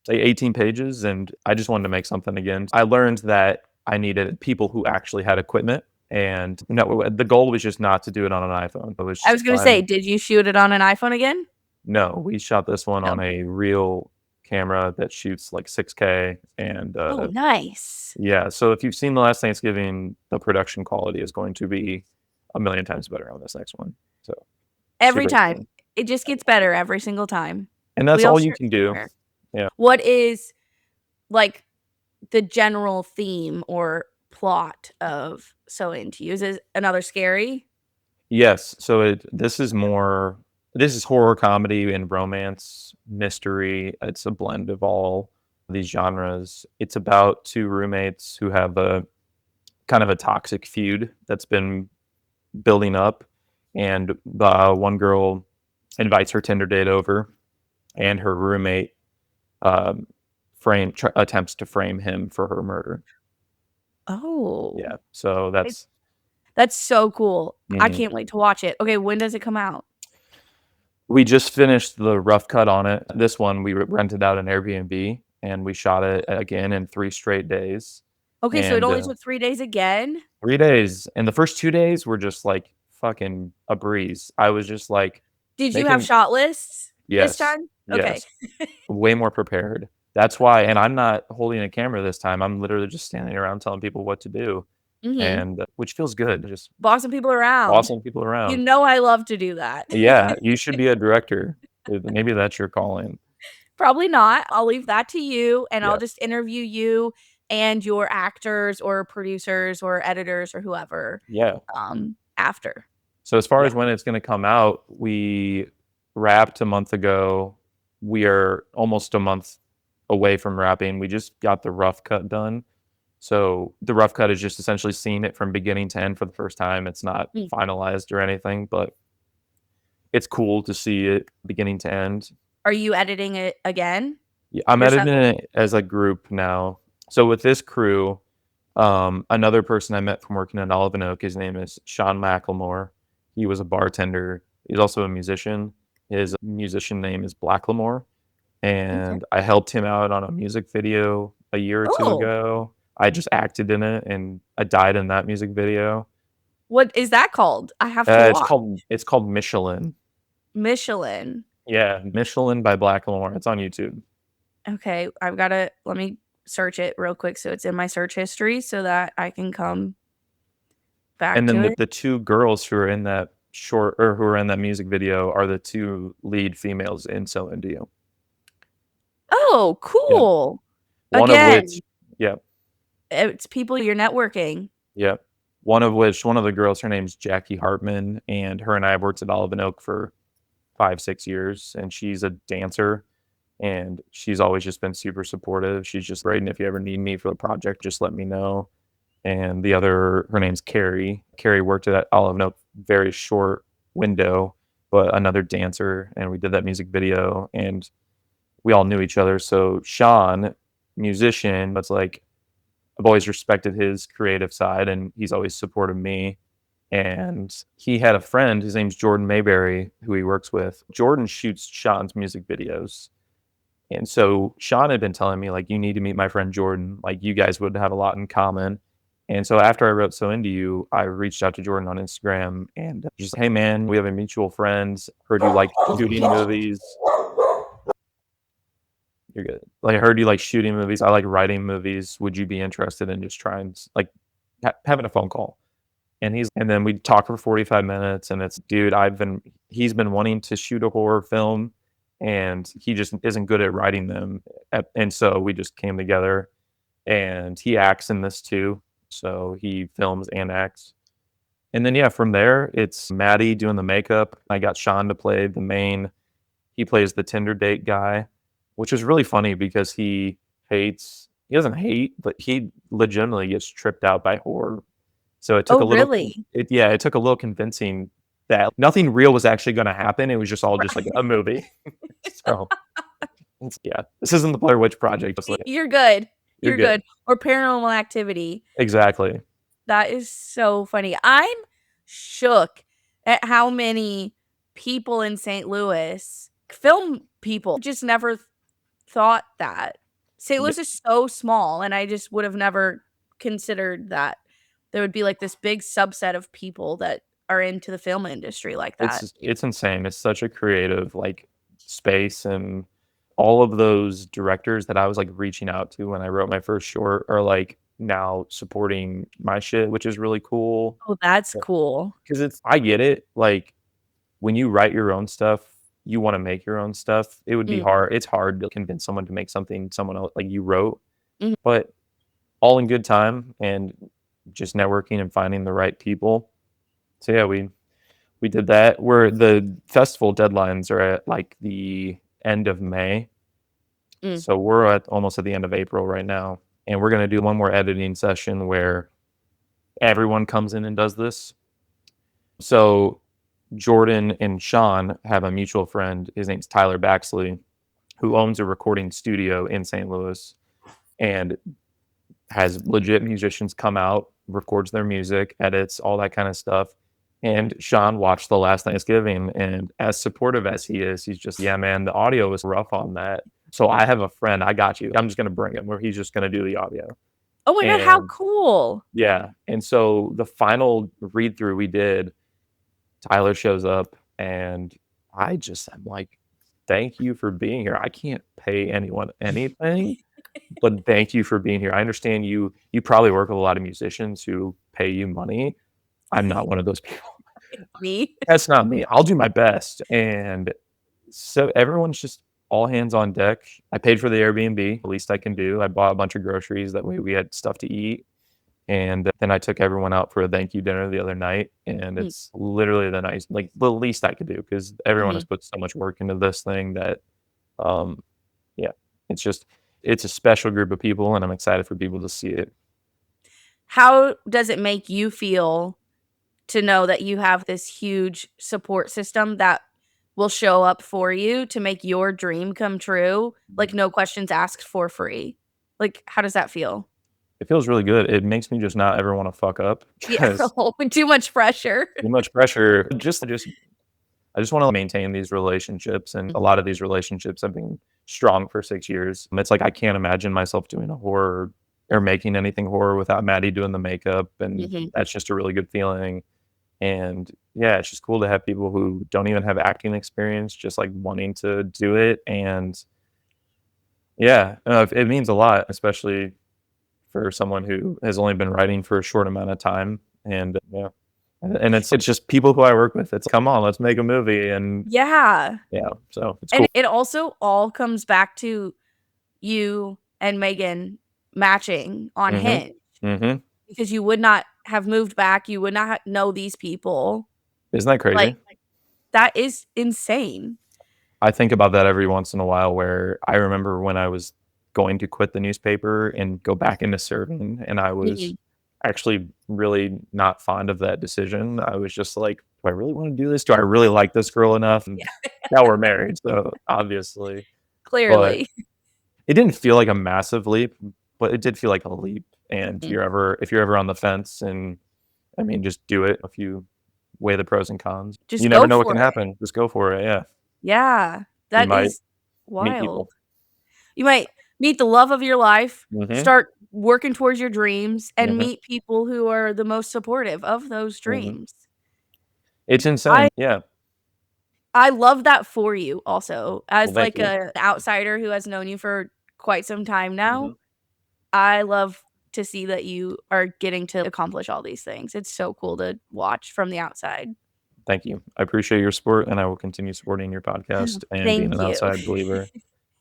say 18 pages, and I just wanted to make something again. I learned that I needed people who actually had equipment, and no, the goal was just not to do it on an iPhone. It was I just was to gonna say, find did you shoot it on an iPhone again? no, we shot this one No. on a real camera that shoots like 6K, and Oh, nice. yeah. So if you've seen The Last Thanksgiving, the production quality is going to be a million times better on this next one. So Every super time. excited, It just gets better every single time. and that's We all all you start can do. somewhere. Yeah. What is, like, the general theme or plot of So Into You? Is it another scary? Yes, so this is horror comedy and romance, mystery. It's a blend of all these genres. It's about 2 roommates who have a kind of a toxic feud that's been building up, and the one girl invites her Tinder date over, and her roommate um, attempts to frame him for her murder. Oh, Yeah, so it that's that's so cool. I mhm. can't wait to watch it. Okay, when does it come out? We just finished the rough cut on it. This one we rented out an Airbnb and we shot it again in 3 straight days. Okay, so it And only took 3 days again? 3 days, and the first 2 days were just like fucking a breeze. I was just like Did you have making shot lists this yes, time? Okay. yes, way more prepared. That's why, and I'm not holding a camera this time. I'm literally just standing around telling people what to do, Mhm. and which feels good, just Bossing people around. bossing people You around. know I love to do that. Yeah, you should be a director. Maybe that's your calling. Probably not. I'll leave that to you, and I'll Yeah, just interview you and your actors or producers or editors or whoever, yeah. after. So as far Yeah. as when it's gonna come out, we wrapped a month ago. We are almost a month away from wrapping. We just got the rough cut done. So the rough cut is just essentially seeing it from beginning to end for the first time. It's not Mm. finalized or anything, but it's cool to see it beginning to end. Are you editing it again Yeah, I'm yourself? editing it as a group now. So with this crew, another person I met from working at Olive and Oak, his name is Sean Macklemore. He was a bartender. He's also a musician. His musician name is Blacklemore, Okay. and I helped him out on a music video a year or two Oh, ago. I just acted in it, and I died in that music video. what is that called? I have to It's watch. called Michelin. Michelin. Yeah, Michelin by Blacklemore. It's on YouTube. Okay, I've gotta let me search it real quick so it's in my search history so that I can come back And to then it. the 2 girls who are in that short or who are in that music video are the 2 lead females in So Into You. Oh, Yep. cool. One of which Again, yep, it's people you're networking. yep. One of the girls, her name's Jackie Hartman, and her and I have worked at Olive& and Oak for 5, 6 years, and she's a dancer, and she's always just been super supportive. She's just, "Braden, if you ever need me for a project, just let me know." And the other her name's Carrie. Carrie worked at Olive& and Oak very short window, but another dancer, and we did that music video, and we all knew each other. So Sean, musician, that's like I've always respected his creative side, and he's always supported me. And he had a friend, his name's Jordan Mayberry, who he works with. Jordan shoots Sean's music videos. And so Sean had been telling me, like, you need to meet my friend Jordan. Like, you guys would have a lot in common. And so after I wrote So Into You, I reached out to Jordan on Instagram and just, hey, man, we have a mutual friend. Heard you like shooting movies. You're good. Like, I heard you like shooting movies. I like writing movies. Would you be interested in just trying, like, having a phone call? And then we talked for 45 minutes, and it's, dude, he's been wanting to shoot a horror film, and he just isn't good at writing them. And so we just came together, and he acts in this too. So he films and acts. And then, yeah, from there, it's Maddie doing the makeup. I got Sean to play the main, he plays the Tinder date guy, which is really funny because he doesn't hate, but he legitimately gets tripped out by horror. So it took Oh, a little really? it took a little convincing that nothing real was actually gonna happen. It was just all just like Right. a movie. So, yeah, this isn't the Blair Witch Project, just like You're good. you're You're good. good. Or Paranormal Activity. Exactly. That is so funny. I'm shook at how many people in St. Louis, film people, just never thought that. St. Yeah, Louis is so small, and I just would have never considered that there would be, like, this big subset of people that are into the film industry like that. it's insane. It's such a creative, like, space, and all of those directors that I was, like, reaching out to when I wrote my first short are, like, now supporting my shit, which is really cool. Oh, that's cool. Because it's I get it, like, when you write your own stuff, you wanna make your own stuff. It would be Mm, hard it's hard to convince someone to make something someone else like you wrote, mhm, but all in good time and just networking and finding the right people. So, yeah, we did that. Where the festival deadlines are at, like, the end of May, mm. so we're at almost at the end of April right now, and we're gonna do one more editing session where everyone comes in and does this. So Jordan and Sean have a mutual friend. His name's Tyler Baxley. who owns a recording studio in St. Louis and has legit musicians come out, records their music, edits, all that kind of stuff. And Sean watched The Last Thanksgiving, and as supportive as he is, he's just, yeah, man, the audio was rough on that. So I have a friend, I got you. I'm just gonna bring him where he's just gonna do the audio. Oh my god, how And cool. yeah, and so the final read through we did, Tyler shows up and I'm like, thank you for being here. I can't pay anyone anything, but thank you for being here. I understand you probably work with a lot of musicians who pay you money. I'm not one of those people. Me? That's not me. I'll do my best. And so everyone's just all hands on deck. I paid for the Airbnb, the least I can do. I bought a bunch of groceries. That way we had stuff to eat. And then I took everyone out for a thank you dinner the other night. And Mm, it's literally like the least I could do because everyone has mhm. put so much work into this thing that, um, yeah, it's just, it's a special group of people and I'm excited for people to see it. How does it make you feel to know that you have this huge support system that will show up for you to make your dream come true, like, no questions asked, for free? Like, how does that feel? It feels really good. It makes me just not ever wanna fuck up Yeah, because too much pressure. too much pressure. Just I just wanna maintain these relationships, and a lot of these relationships have been strong for 6 years. It's like I can't imagine myself doing a horror or making anything horror without Maddie doing the makeup, and Mhm. that's just a really good feeling. And yeah, it's just cool to have people who don't even have acting experience just, like, wanting to do it, and yeah, it means a lot, especially for someone who has only been writing for a short amount of time, and yeah, and it's just people who I work with. It's, "Come on, let's make a movie," and Yeah, yeah, so it's and cool. it also all comes back to you and Megan matching on Mhm, Hinge, mhm. because you would not have moved back, you would not know these people. Isn't that Like, crazy? that is insane. I think about that every once in a while where I remember when I was going to quit the newspaper and go back into serving, and I was Mhm. actually really not fond of that decision. I was just like, "Do I really wanna do this? Do I really like this girl enough?" And Yeah, now we're married, so obviously, but clearly. it didn't feel like a massive leap, but it did feel like a leap, and Mhm. if you're ever on the fence and I mean, just do it if you weigh the pros and cons. Just You never go know what for can it. happen. Just go for it, yeah. Yeah, You that might is meet wild. people. You might meet the love of your life, Mhm, start working towards your dreams, and mhm, meet people who are the most supportive of those mhm. dreams. It's I insane, yeah. I love that for you also. Well, As, thank like, you. a outsider who has known you for quite some time now, Mhm. I love to see that you are getting to accomplish all these things. It's so cool to watch from the outside. Thank you. I appreciate your support, and I will continue supporting your podcast and being Thank an you. outside believer.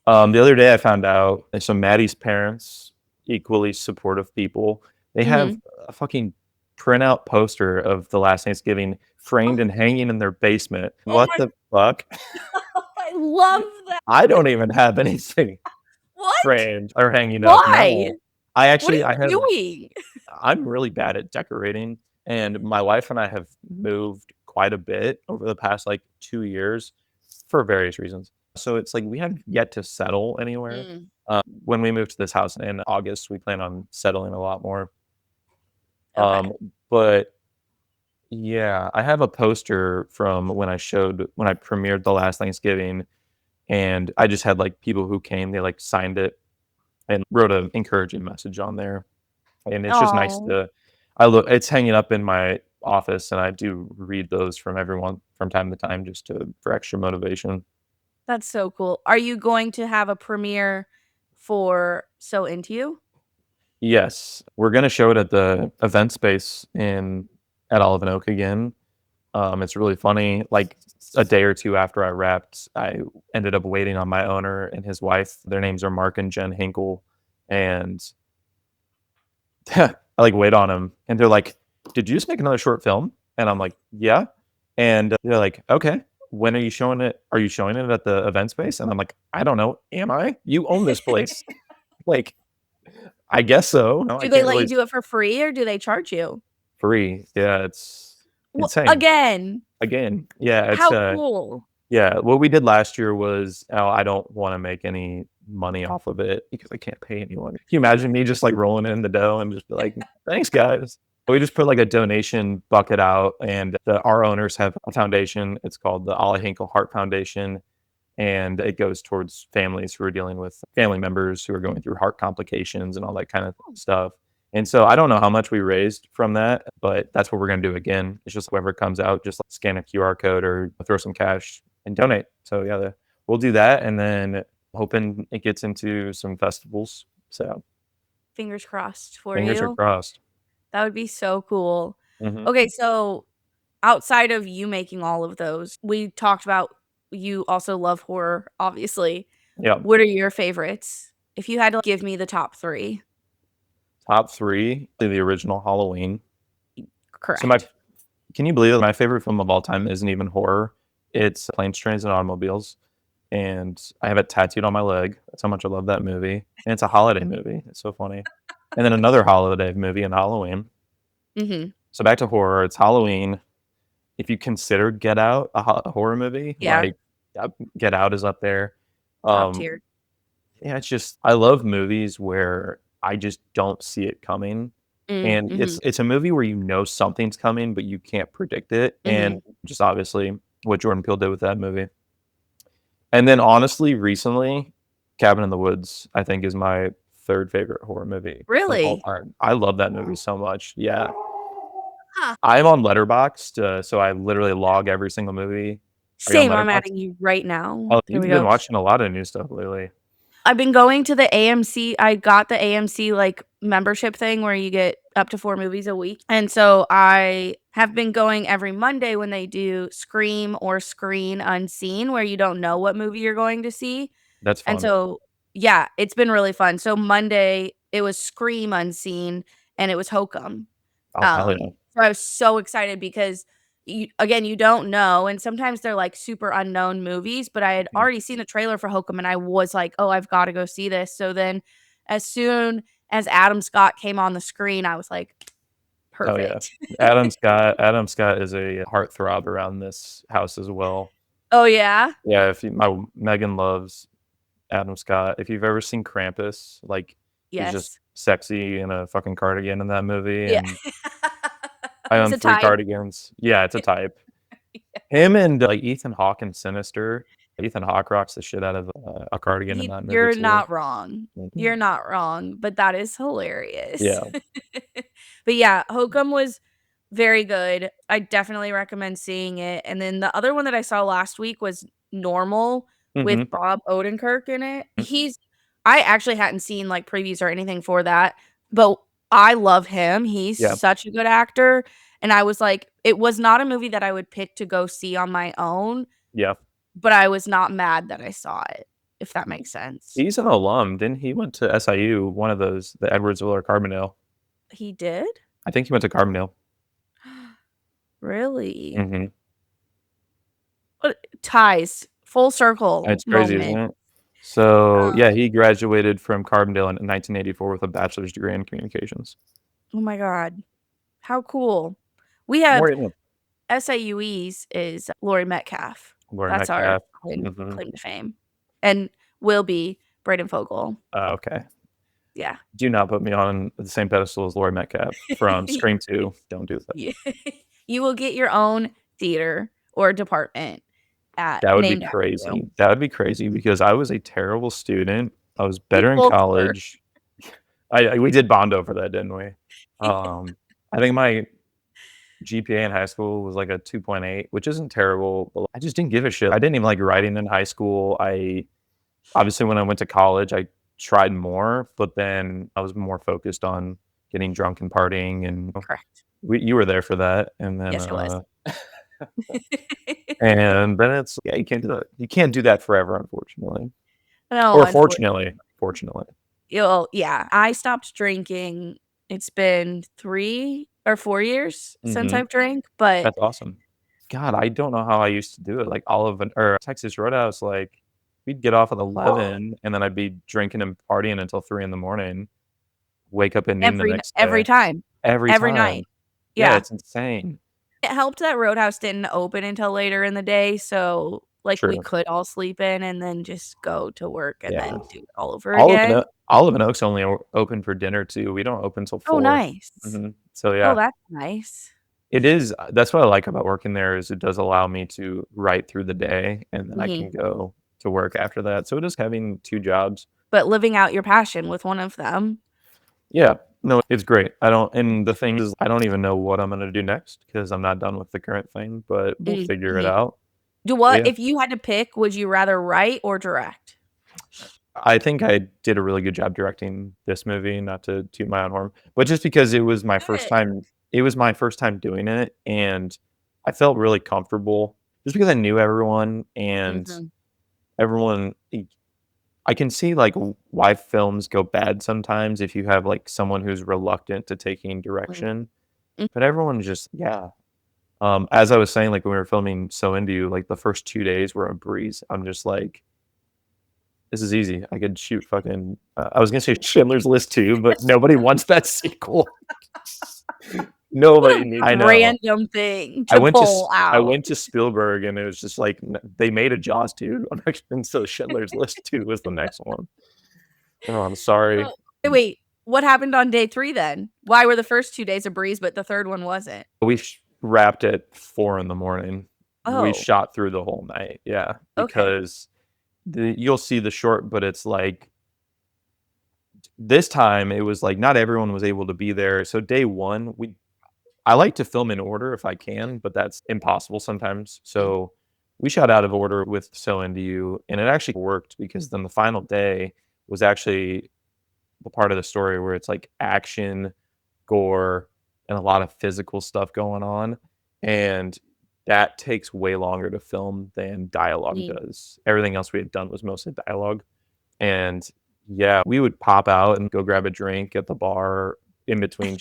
The other day I found out and so Maddie's parents, equally supportive people, they have Mhm. a fucking printout poster of The Last Thanksgiving framed Oh, and hanging in their basement. oh What my the fuck? I love that. I don't even have anything What? framed or hanging up, Why? no. What are I you have doing? I'm really bad at decorating, and my wife and I have moved quite a bit over the past, like, 2 years for various reasons. So it's like we have yet to settle anywhere. Mm, When we moved to this house in August, we plan on settling a lot more. okay. But yeah, I have a poster from when I premiered The Last Thanksgiving, and I just had, like, people who came, they, like, signed it and wrote an encouraging message on there. And it's just nice Oh, to I look it's hanging up in my office, and I do read those from everyone from time to time just to for extra motivation. that's so cool. Are you going to have a premiere for So Into You? Yes, we're gonna show it at the event space in at Olive& and Oak again. It's really funny, like, a day or 2 after I wrapped, I ended up waiting on my owner and his wife. Their names are Mark and Jen Hinkle, and I, like, wait on 'em, and they're like, "Did you just make another short film?" And I'm like, "Yeah." And they're like, "Okay, when are you showing it? Are you showing it at the event space?" And I'm like, "I don't know. Am I? You own this place." Like, "I guess so. No, I Do they can't let really you s" do it for free, or do they charge you? Free. Yeah, it's Wha insane. again, Again, yeah, how cool. Yeah, what we did last year was, I don't wanna make any money off of it because I can't pay anyone. Can you imagine me just, like, rolling in the dough and just be like, "Thanks, guys." We just put, like, a donation bucket out, and our owners have a foundation. It's called the Ollie Hinkle Heart Foundation, and it goes towards families who are dealing with family members who are going through heart complications and all that kind of stuff. And so I don't know how much we raised from that, but that's what we're going to do again. It's just whoever comes out, just like scan a QR code or throw some cash and donate. So yeah, we'll do that, and then hoping it gets into some festivals. So Fingers crossed for fingers are you. crossed. That would be so cool. Hmm. Okay, so outside of you making all of those, we talked about you also love horror, obviously. Yeah, What are your favorites? If you had to give me the top 3. top three, the original Halloween. So my Correct. Can you believe it? My favorite film of all time isn't even horror. It's Planes, Trains, and Automobiles, and I have it tattooed on my leg. That's how much I love that movie, and it's a holiday movie. It's so funny. And then another holiday movie in Halloween. Mhm. So back to horror, it's Halloween. If you consider Get Out a horror movie, Yeah, like, Get Out is up there. top Um, tier. yeah, it's just I love movies where I just don't see it coming, and Mhm, it's a movie where you know something's coming, but you can't predict it, and mhm. just obviously what Jordan Peele did with that movie. And then honestly, recently, Cabin in the Woods, I think, is my 3rd favorite horror movie of all Really? time. I love that movie so much. Yeah. Huh. I'm on Letterboxd, so I literally log every single movie. Are you on Same, I'm Letterboxd? adding you right now. Oh, There you've we been go. watching a lot of new stuff lately. I've been going to the AMC. I got the AMC, like, membership thing where you get up to 4 movies a week, and so I have been going every Monday when they do Scream or Screen Unseen, where you don't know what movie you're going to see, That's and fun. so yeah, it's been really fun. So Monday, it was Scream Unseen, and it was Hokum. Oh, hell yeah. So I was so excited because you don't know, and sometimes they're, like, super unknown movies, but I had Mhm. already seen the trailer for Hokum, and I was like, "Oh, I've gotta go see this." So then as soon as Adam Scott came on the screen, I was like, Oh, yeah. "Perfect." Adam Scott is a heartthrob around this house as well. Oh, yeah? Yeah, if you my Megan loves Adam Scott. If you've ever seen Krampus, like, he's just Yes. sexy in a fucking cardigan in that movie, Yeah. and I He's own a 3 type. cardigans. Yeah, it's a type. Him and, like, Ethan Hawke in Sinister. Ethan Hawke rocks the shit out of, a cardigan in He that movie You're too. not wrong. Mhm. You're not wrong, but that is hilarious. Yeah. But yeah, Hokum was very good. I definitely recommend seeing it, and then the other one that I saw last week was Normal Mhm. with Bob Odenkirk in it. Mm. I actually hadn't seen, like, previews or anything for that, but I love him. He's Yeah. such a good actor, and I was like it was not a movie that I would pick to go see on my own, Yeah. but I was not mad that I saw it, if that makes sense. He's an alum, didn't he went to SIU, one of those, the Edwardsville or Carbondale. He did? I think he went to Carbondale. Really? Mhm. What ties, full circle It's crazy, isn't moment. it? So, yeah, Um, he graduated from Carbondale in 1984 with a bachelor's degree in communications. oh my god, how cool. We have More no, SIUEs is Lori Metcalf. Laurie That's our Metcalf. Mhm. claim to fame, and will be Braden Fogel. Okay. Yeah. Do not put me on the same pedestal as Laurie Metcalf from Scream 2. Don't do that. You you will get your own theater or department at That would be named after you. crazy. That would be crazy because I was a terrible student. I was We better in both were. college. I we did bond over that, didn't we? I think my GPA in high school was like a 2.8, which isn't terrible, but I just didn't give a shit. I didn't even like writing in high school. I obviously, when I went to college, I tried more, but then I was more focused on getting drunk and partying, and Correct. you were there for that, Yes, I was. and then it's yeah, you can't do that forever, unfortunately. No, Or unfortunately. fortunately. Yeah, I stopped drinking. It's been 3 or 4 years since Mhm. I've drank, but That's awesome. God, I don't know how I used to do it, like, Olive and or Texas Roadhouse, like, we'd get off at 11, and then I'd be drinking and partying until 3 in the morning, wake up at noon the next every day. time, Every every night. time. Yeah, Yeah. it's insane. It helped that Roadhouse didn't open until later in the day, so like, we True. could all sleep in and then just go to work and Yeah. then do it all over again. Olive and Oak's only open for dinner too. We don't open till Oh, 4. nice. So Oh, yeah, that's nice. it is. That's what I like about working there is it does allow me to write through the day and then I Mhm. can go to work after that. So it is having 2 jobs. But living out your passion with one of them. Yeah. No, it's great. I don't and the thing is I don't even know what I'm gonna do next because I'm not done with the current thing, but we'll figure it Mhm. out. Do But what yeah, if you had to pick, would you rather write or direct? I think I did a really good job directing this movie, not to toot my own horn, but just because Good. it was my first time doing it, and I felt really comfortable just because I knew everyone and Mhm. everyone I can see, like, why films go bad sometimes if you have, like, someone who's reluctant to taking Mm. direction, Mm. but everyone just yeah. As I was saying, like, when we were filming So Into You, like, the first 2 days were a breeze. I'm just like, "This is easy. I could shoot fucking" I was gonna say Schindler's List 2, but nobody wants that sequel. What Nobody a need I know. random thing to pull I out. went to Spielberg, and it was just like, n they made a Jaws 2, and so Schindler's List 2 was the next one. Oh, I'm sorry. Oh, wait, what happened on day 3 then? Why were the first 2 days a breeze, but the 3rd one wasn't? We wrapped at 4 in the morning. We Oh, shot through the whole night, yeah, okay. because you'll see the short, but it's like this time, it was like not everyone was able to be there, so day 1, I like to film in order if I can, but that's impossible sometimes, Mm, so we shot out of order with So Into You, and it actually worked because then the final day was actually the part of the story where it's like action, gore, and a lot of physical stuff going on, and that takes way longer to film than dialogue mm. does. Everything else we had done was mostly dialogue, and yeah, we would pop out and go grab a drink at the bar in between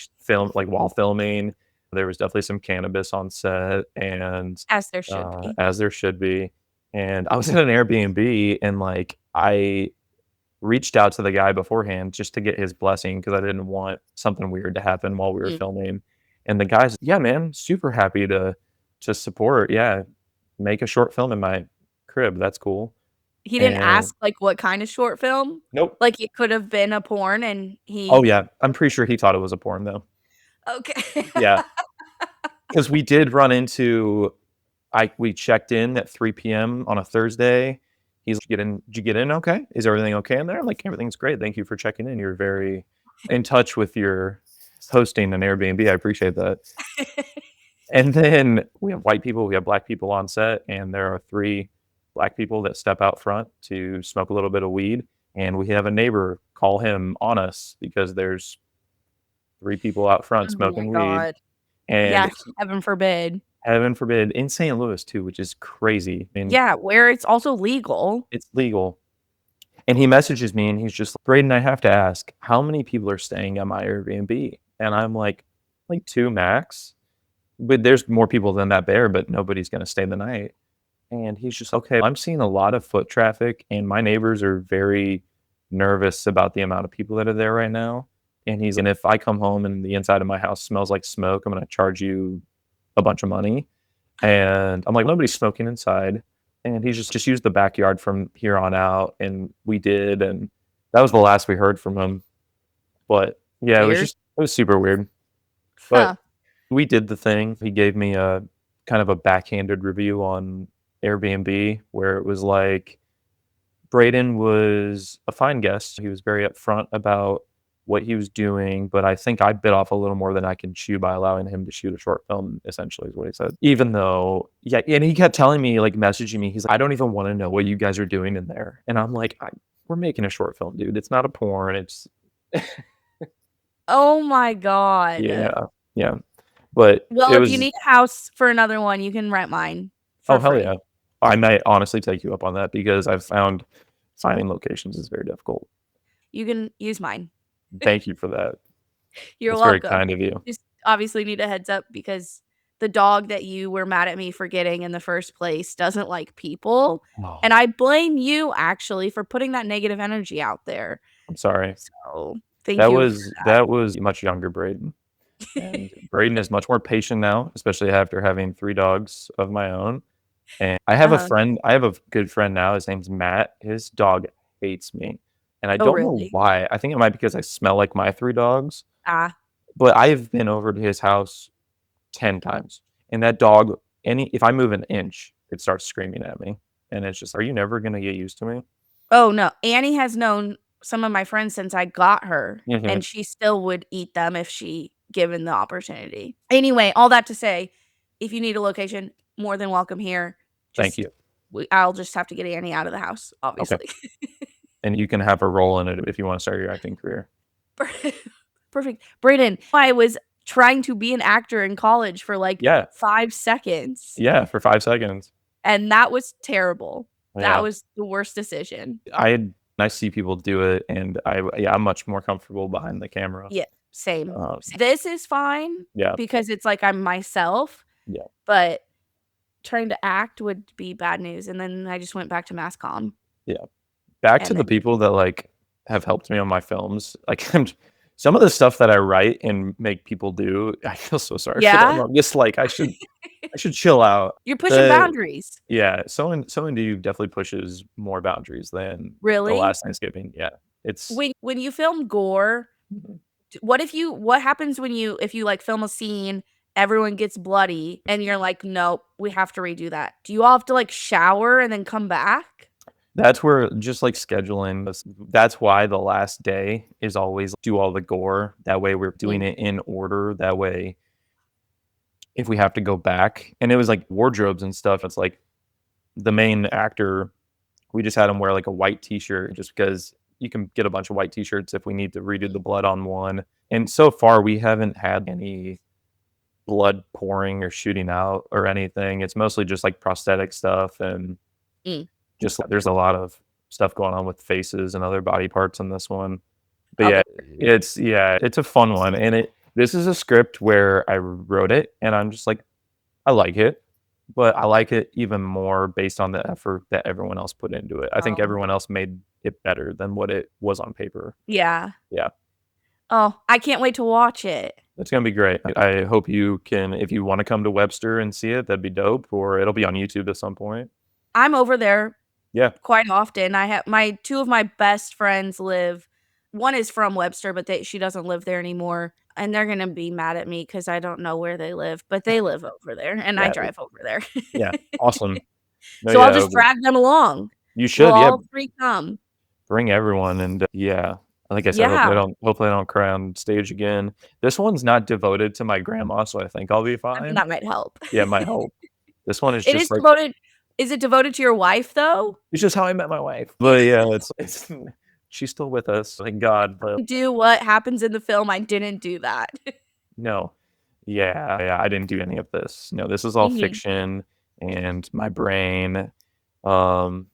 like, while filming. There was definitely some cannabis on set and, As there should be. as there should be, and I was in an Airbnb, and, like, I reached out to the guy beforehand just to get his blessing because I didn't want something weird to happen while we were Mm. filming, and the guy's, "Yeah, man, super happy to support, yeah, make a short film in my crib, that's cool," He didn't and ask, like, what kind of short film? nope. Like, it could have been a porn and Oh, he yeah, I'm pretty sure he thought it was a porn, though. okay. Yeah, because we did run into we checked in at 3 PM on a Thursday. He's like, "Did you get in okay? Is everything okay in there?" I'm like, "Everything's great, thank you for checking in. You're very in touch with your hosting an Airbnb, I appreciate that." And then we have white people, we have black people on set, and there are 3 black people that step out front to smoke a little bit of weed, and we have a neighbor call him on us because there's 3 people out front Oh my smoking weed, god. and Yes, heaven forbid. heaven forbid in St. Louis too, which is crazy. I mean, Yeah, where it's also legal. it's legal. And he messages me and he's just like, "Braden, I have to ask, how many people are staying at my Airbnb?" And I'm like 2 max. But there's more people than that there, but nobody's gonna stay the night. And he's just, "Okay, I'm seeing a lot of foot traffic and my neighbors are very nervous about the amount of people that are there right now." And if I come home and the inside of my house smells like smoke, I'm gonna charge you a bunch of money. And I'm like, "Nobody's smoking inside." And he's just use the backyard from here on out, and we did, and that was the last we heard from him. But, yeah, Weird. it was super weird. Huh. But we did the thing. He gave me a kind of a backhanded review on Airbnb where it was like, Braden was a fine guest. He was very upfront about what he was doing, but I think I bit off a little more than I can chew by allowing him to shoot a short film, essentially, is what he said. Even though, yeah, and he kept telling me, like, messaging me, he's like, "I don't even want to know what you guys are doing in there." And I'm like, we're making a short film, dude. It's not a porn. It's, Oh my god. yeah, yeah. But Well, it if you was, need a house for another one, you can rent mine oh, for hell free. yeah. I might honestly take you up on that because I've found finding locations is very difficult. You can use mine. Thank you for that. You're That's very welcome. kind of you. Just obviously need a heads up because the dog that you were mad at me for getting in the first place doesn't like people, Oh, and I blame you actually for putting that negative energy out there. I'm sorry. So, thank you for That was much younger Braden, and Braden is much more patient now, especially after having 3 dogs of my own, And I have a Uh-huh. friend I have a good friend now, his name's Matt. His dog hates me, and I Oh, don't know really? why. I think it might be because I smell like my 3 dogs, Ah. but I've been over to his house 10 times, and that dog, any if I move an inch, it starts screaming at me, and it's just, "Are you never gonna get used to me?" Oh, no. Annie has known some of my friends since I got her, Mhm. and she still would eat them if she given the opportunity. Anyway, all that to say, if you need a location, more than welcome here. Thank Just you. I'll just have to get Annie out of the house, Okay. obviously. And you can have a role in it if you wanna start your acting career. Per perfect. Braden, I was trying to be an actor in college for, like, Yeah. 5 seconds, Yeah, for 5 seconds. and that was terrible. That Yeah. was the worst decision. I see people do it, and yeah, I'm much more comfortable behind the camera. Yeah, same. Um, This is fine yeah, because it's like I'm myself, yeah, but trying to act would be bad news, and then I just went back to mass comm, yeah. Back to and the then people that, like, have helped me on my films, like, some of the stuff that I write and make people do, I feel so sorry for them. yeah? I'm just like, I should chill out. You're pushing The boundaries. Yeah, Sewing Do definitely pushes more boundaries than The Really? Last Thanksgiving, yeah. It's When you film gore, Mhm. what happens when if you, like, film a scene, everyone gets bloody, and you're like, "Nope, we have to redo that." Do you all have to, like, shower and then come back? That's where just, like, scheduling this that's why the last day is always do all the gore, that way we're doing Mm, it in order, that way if we have to go back and it was, like, wardrobes and stuff, it's like the main actor, we just had him wear, like, a white t-shirt just because you can get a bunch of white t-shirts if we need to redo the blood on one, and so far, we haven't had any blood pouring or shooting out or anything, it's mostly just, like, prosthetic stuff and mm. just there's a lot of stuff going on with faces and other body parts in this one. But I'll yeah, bet. it's a fun one, and this is a script where I wrote it, and I'm just like, I like it, but I like it even more based on the effort that everyone else put into it. I think Oh, everyone else made it better than what it was on paper. yeah. Yeah, Oh, I can't wait to watch it. it's gonna be great. I hope you can if you wanna come to Webster and see it, that'd be dope, or it'll be on YouTube at some point. I'm over there Yeah, quite often. I have my 2 of my best friends live one is from Webster, but she doesn't live there anymore, and they're gonna be mad at me because I don't know where they live, but they live over there, and I yeah, drive over there. yeah, awesome. No, So I'll yeah, just drag them along. you We'll should, yeah. all 3 come. Bring everyone and, yeah, like I said, Yeah. hopefully I don't cry on stage again. This one's not devoted to my grandma, so I think I'll be I mean, fine. that might help. Yeah, my hope. This one is It is just like devoted Is it devoted to your wife, though? it's just how I met my wife. But, yeah, it's she's still with us, thank God, but Do what happens in the film, I didn't do that. no. Yeah, I didn't do any of this. No, this is all Mhm. fiction and my brain. Um,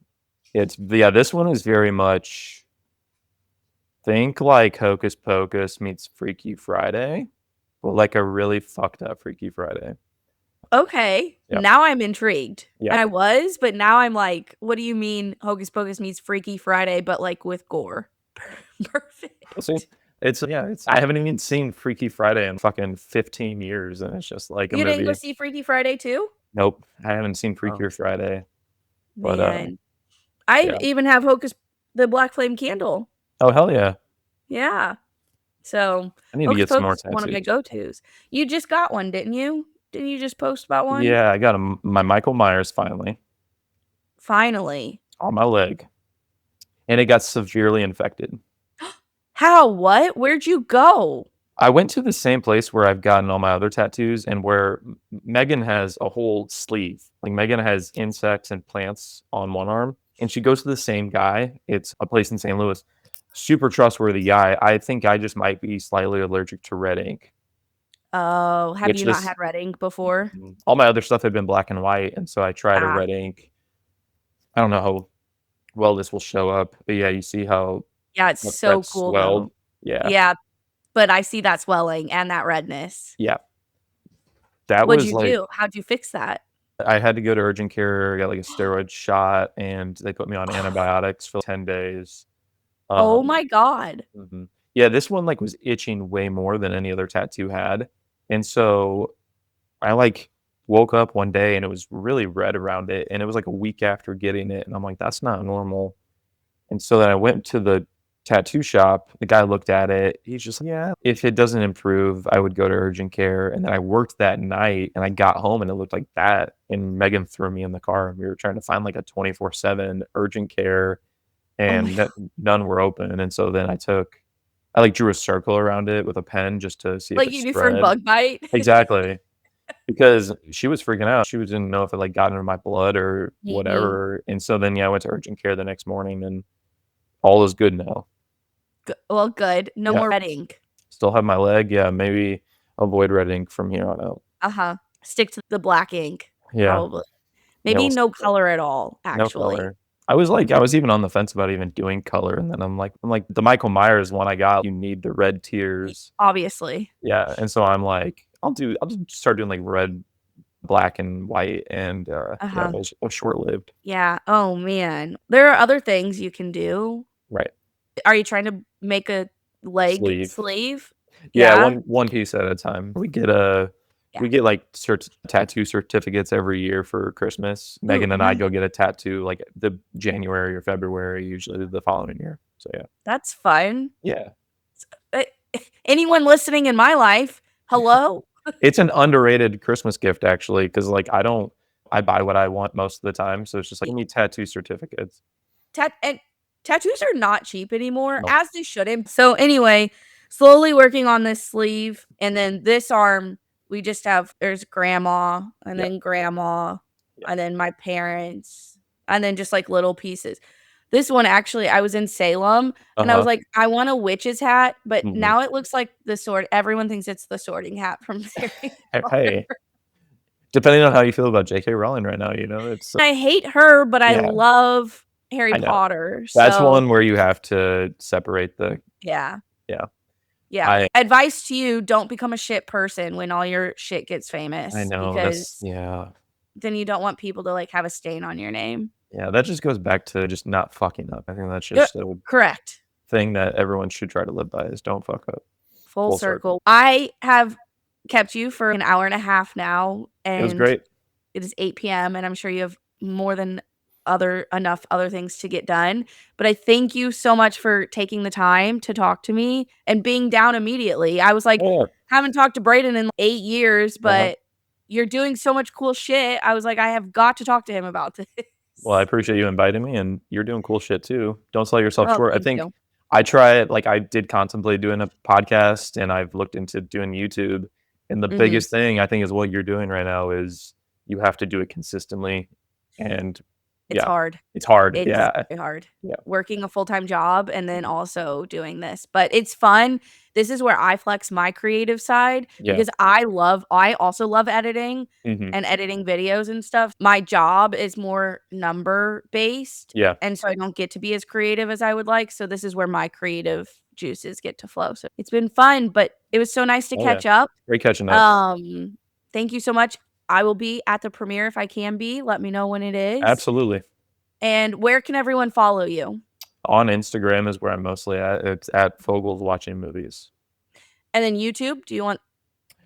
yeah, this one is very much think like Hocus Pocus meets Freaky Friday. Well, like a really fucked up Freaky Friday. Okay, Yeah, now I'm intrigued. yeah. I was, but now I'm like, "What do you mean Hocus Pocus meets Freaky Friday, but, like, with gore?" We'll see. Perfect. It's I haven't even seen Freaky Friday in fucking 15 years, and it's just like a You didn't go movie. see Freaky Friday too? Nope, I haven't seen Oh. Freaky Friday, but, Man. I yeah. even have Hocus the Black Flame candle. Oh, hell yeah. Yeah. So, I need to Hocus get some more Pocus is one of my tattoos. go-tos. You just got one, didn't you? Didn't you just post about one? Yeah, I got my Michael Myers finally Finally. on my leg, and it got severely infected. How? What? Where'd you go? I went to the same place where I've gotten all my other tattoos and where Megan has a whole sleeve. Like Megan has insects and plants on one arm, and she goes to the same guy. It's a place in St. Louis. Super trustworthy guy. I think I just might be slightly allergic to red ink, Oh, have which you not this had red ink before? all my other stuff had been black and white, and so I tried a Ah, red ink. I don't know how well this will show up, but yeah, you see how yeah, it's much so that cool swelled? though. Yeah, Yeah, but I see that swelling and that redness. yeah. That What'd was you like do? How'd you fix that? I had to go to urgent care, got, like, a steroid shot, and they put me on antibiotics for 10 days. Oh Um my god. Mhm. Yeah, this one, like, was itching way more than any other tattoo had, and so I, like woke up one day and it was really red around it, and it was like a week after getting it, and I'm like, "That's not normal." And so then I went to the tattoo shop, the guy looked at it, he's just like, "Yeah, if it doesn't improve, I would go to urgent care." And then I worked that night, and I got home, and it looked like that, and Megan threw me in the car, and we were trying to find, like, a 24/7 urgent care, Oh my and god. none were open, and so then I, like, drew a circle around it with a pen just to see if Like it you do for spread. bug bite? Exactly. Because she was freaking out. She was didn't know if it, like, got into my blood or Mhm. whatever, and so then, yeah, I went to urgent care the next morning, and all is good now. Well, good. No Yeah. more red ink. Still have my leg, yeah, maybe avoid red ink from here on out. Uh-huh. Stick to the black ink, Yeah. probably. Yeah, Maybe we'll no stick to it. color at all, No actually. color. I was even on the fence about even doing color, and then I'm like, the Michael Myers one I got, you need the red Y tears. obviously. Yeah, and so I'm like, I'll just start doing, like, red, black, and white, and, yeah, Uh-huh. it was short-lived. Yeah. Oh, man. There are other things you can do. Right. Are you trying to make a leg Sleeve. sleeve? Yeah, Yeah? one piece at a time. Yeah. We get, like, tattoo certificates every year for Christmas. Ooh, Megan and I nice. go get a tattoo, like, the January or February, usually the following year. So, yeah. That's fun. Yeah. Eh, anyone listening in my life, hello? It's an underrated Christmas gift, actually, because like, I buy what I want most of the time, so it's just like, Y "Give me tattoo certificates." and tattoos are not cheap anymore, No. as they shouldn't. So, anyway, slowly working on this sleeve, and then this arm, we just have there's grandma, Yeah, yeah. and then my parents, and then just, like, little pieces. This one, actually, I was in Salem, and I was Uh-huh. like, "I want a witch's hat," but Mhm. now it looks like the sword everyone thinks it's the sorting hat from Harry Potter. Hey, depending on how you feel about J.K. Rowling right now, it's I hate her, but I yeah, love Harry I know. Potter, That's so one where you have to separate yeah. yeah. Yeah. I Advice to you, don't become a shit person when all your shit gets I famous know, that's because yeah. then you don't want people to, like, have a stain on your name. Yeah, that just goes back to just not fucking up. I think that's Yep. just a Correct. thing that everyone should try to live by is don't fuck up. Full Full circle. circle. I have kept you for an hour and a half now, It was and great. it is 8 p.m., and I'm sure you have more than enough other things to get done, but I thank you so much for taking the time to talk to me and being down immediately. I was like, Yeah. haven't talked to Braden in 8 years, Uh-huh. but you're doing so much cool shit. I was like, I have got to talk to him about this. Well, I appreciate you inviting me, and you're doing cool shit too. Don't sell yourself Oh, short. I thank think you. I try it like, I did contemplate doing a podcast, and I've looked into doing YouTube, and the Mhm. biggest thing I think is what you're doing right now is you have to do it consistently, and It's yeah, hard. it's hard. It's Yeah. very hard. Yeah. Working a full-time job and then Mhm. also doing this, but it's fun. This is where I flex my creative side Yeah. because I also love editing Mhm. and editing videos and stuff. My job is more number based, Yeah. and so I don't get to be as creative as I would like, so this is where my creative juices get to flow. So it's been fun, but it was so nice to Oh, yeah. catch up. Great catching up. Um, Thank you so much. I will be at the premiere if I can be. Let me know when it is. Absolutely. And where can everyone follow you? On Instagram is where I'm mostly at. It's at Fogel's Watching Movies. And then YouTube, do you want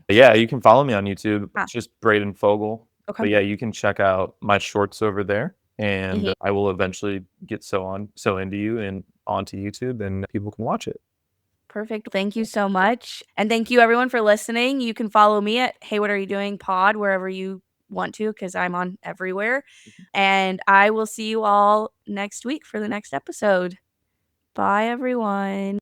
But yeah, you can follow me on YouTube. ah, It's just Braden Fogel. okay. But yeah, you can check out my shorts over there, and Mhm. I will eventually get so into you and onto YouTube, and people can watch it. Perfect. Thank you so much. And thank you everyone for listening. You can follow me at Hey What Are You Doing Pod wherever you want to because I'm on everywhere. And I will see you all next week for the next episode. Bye everyone.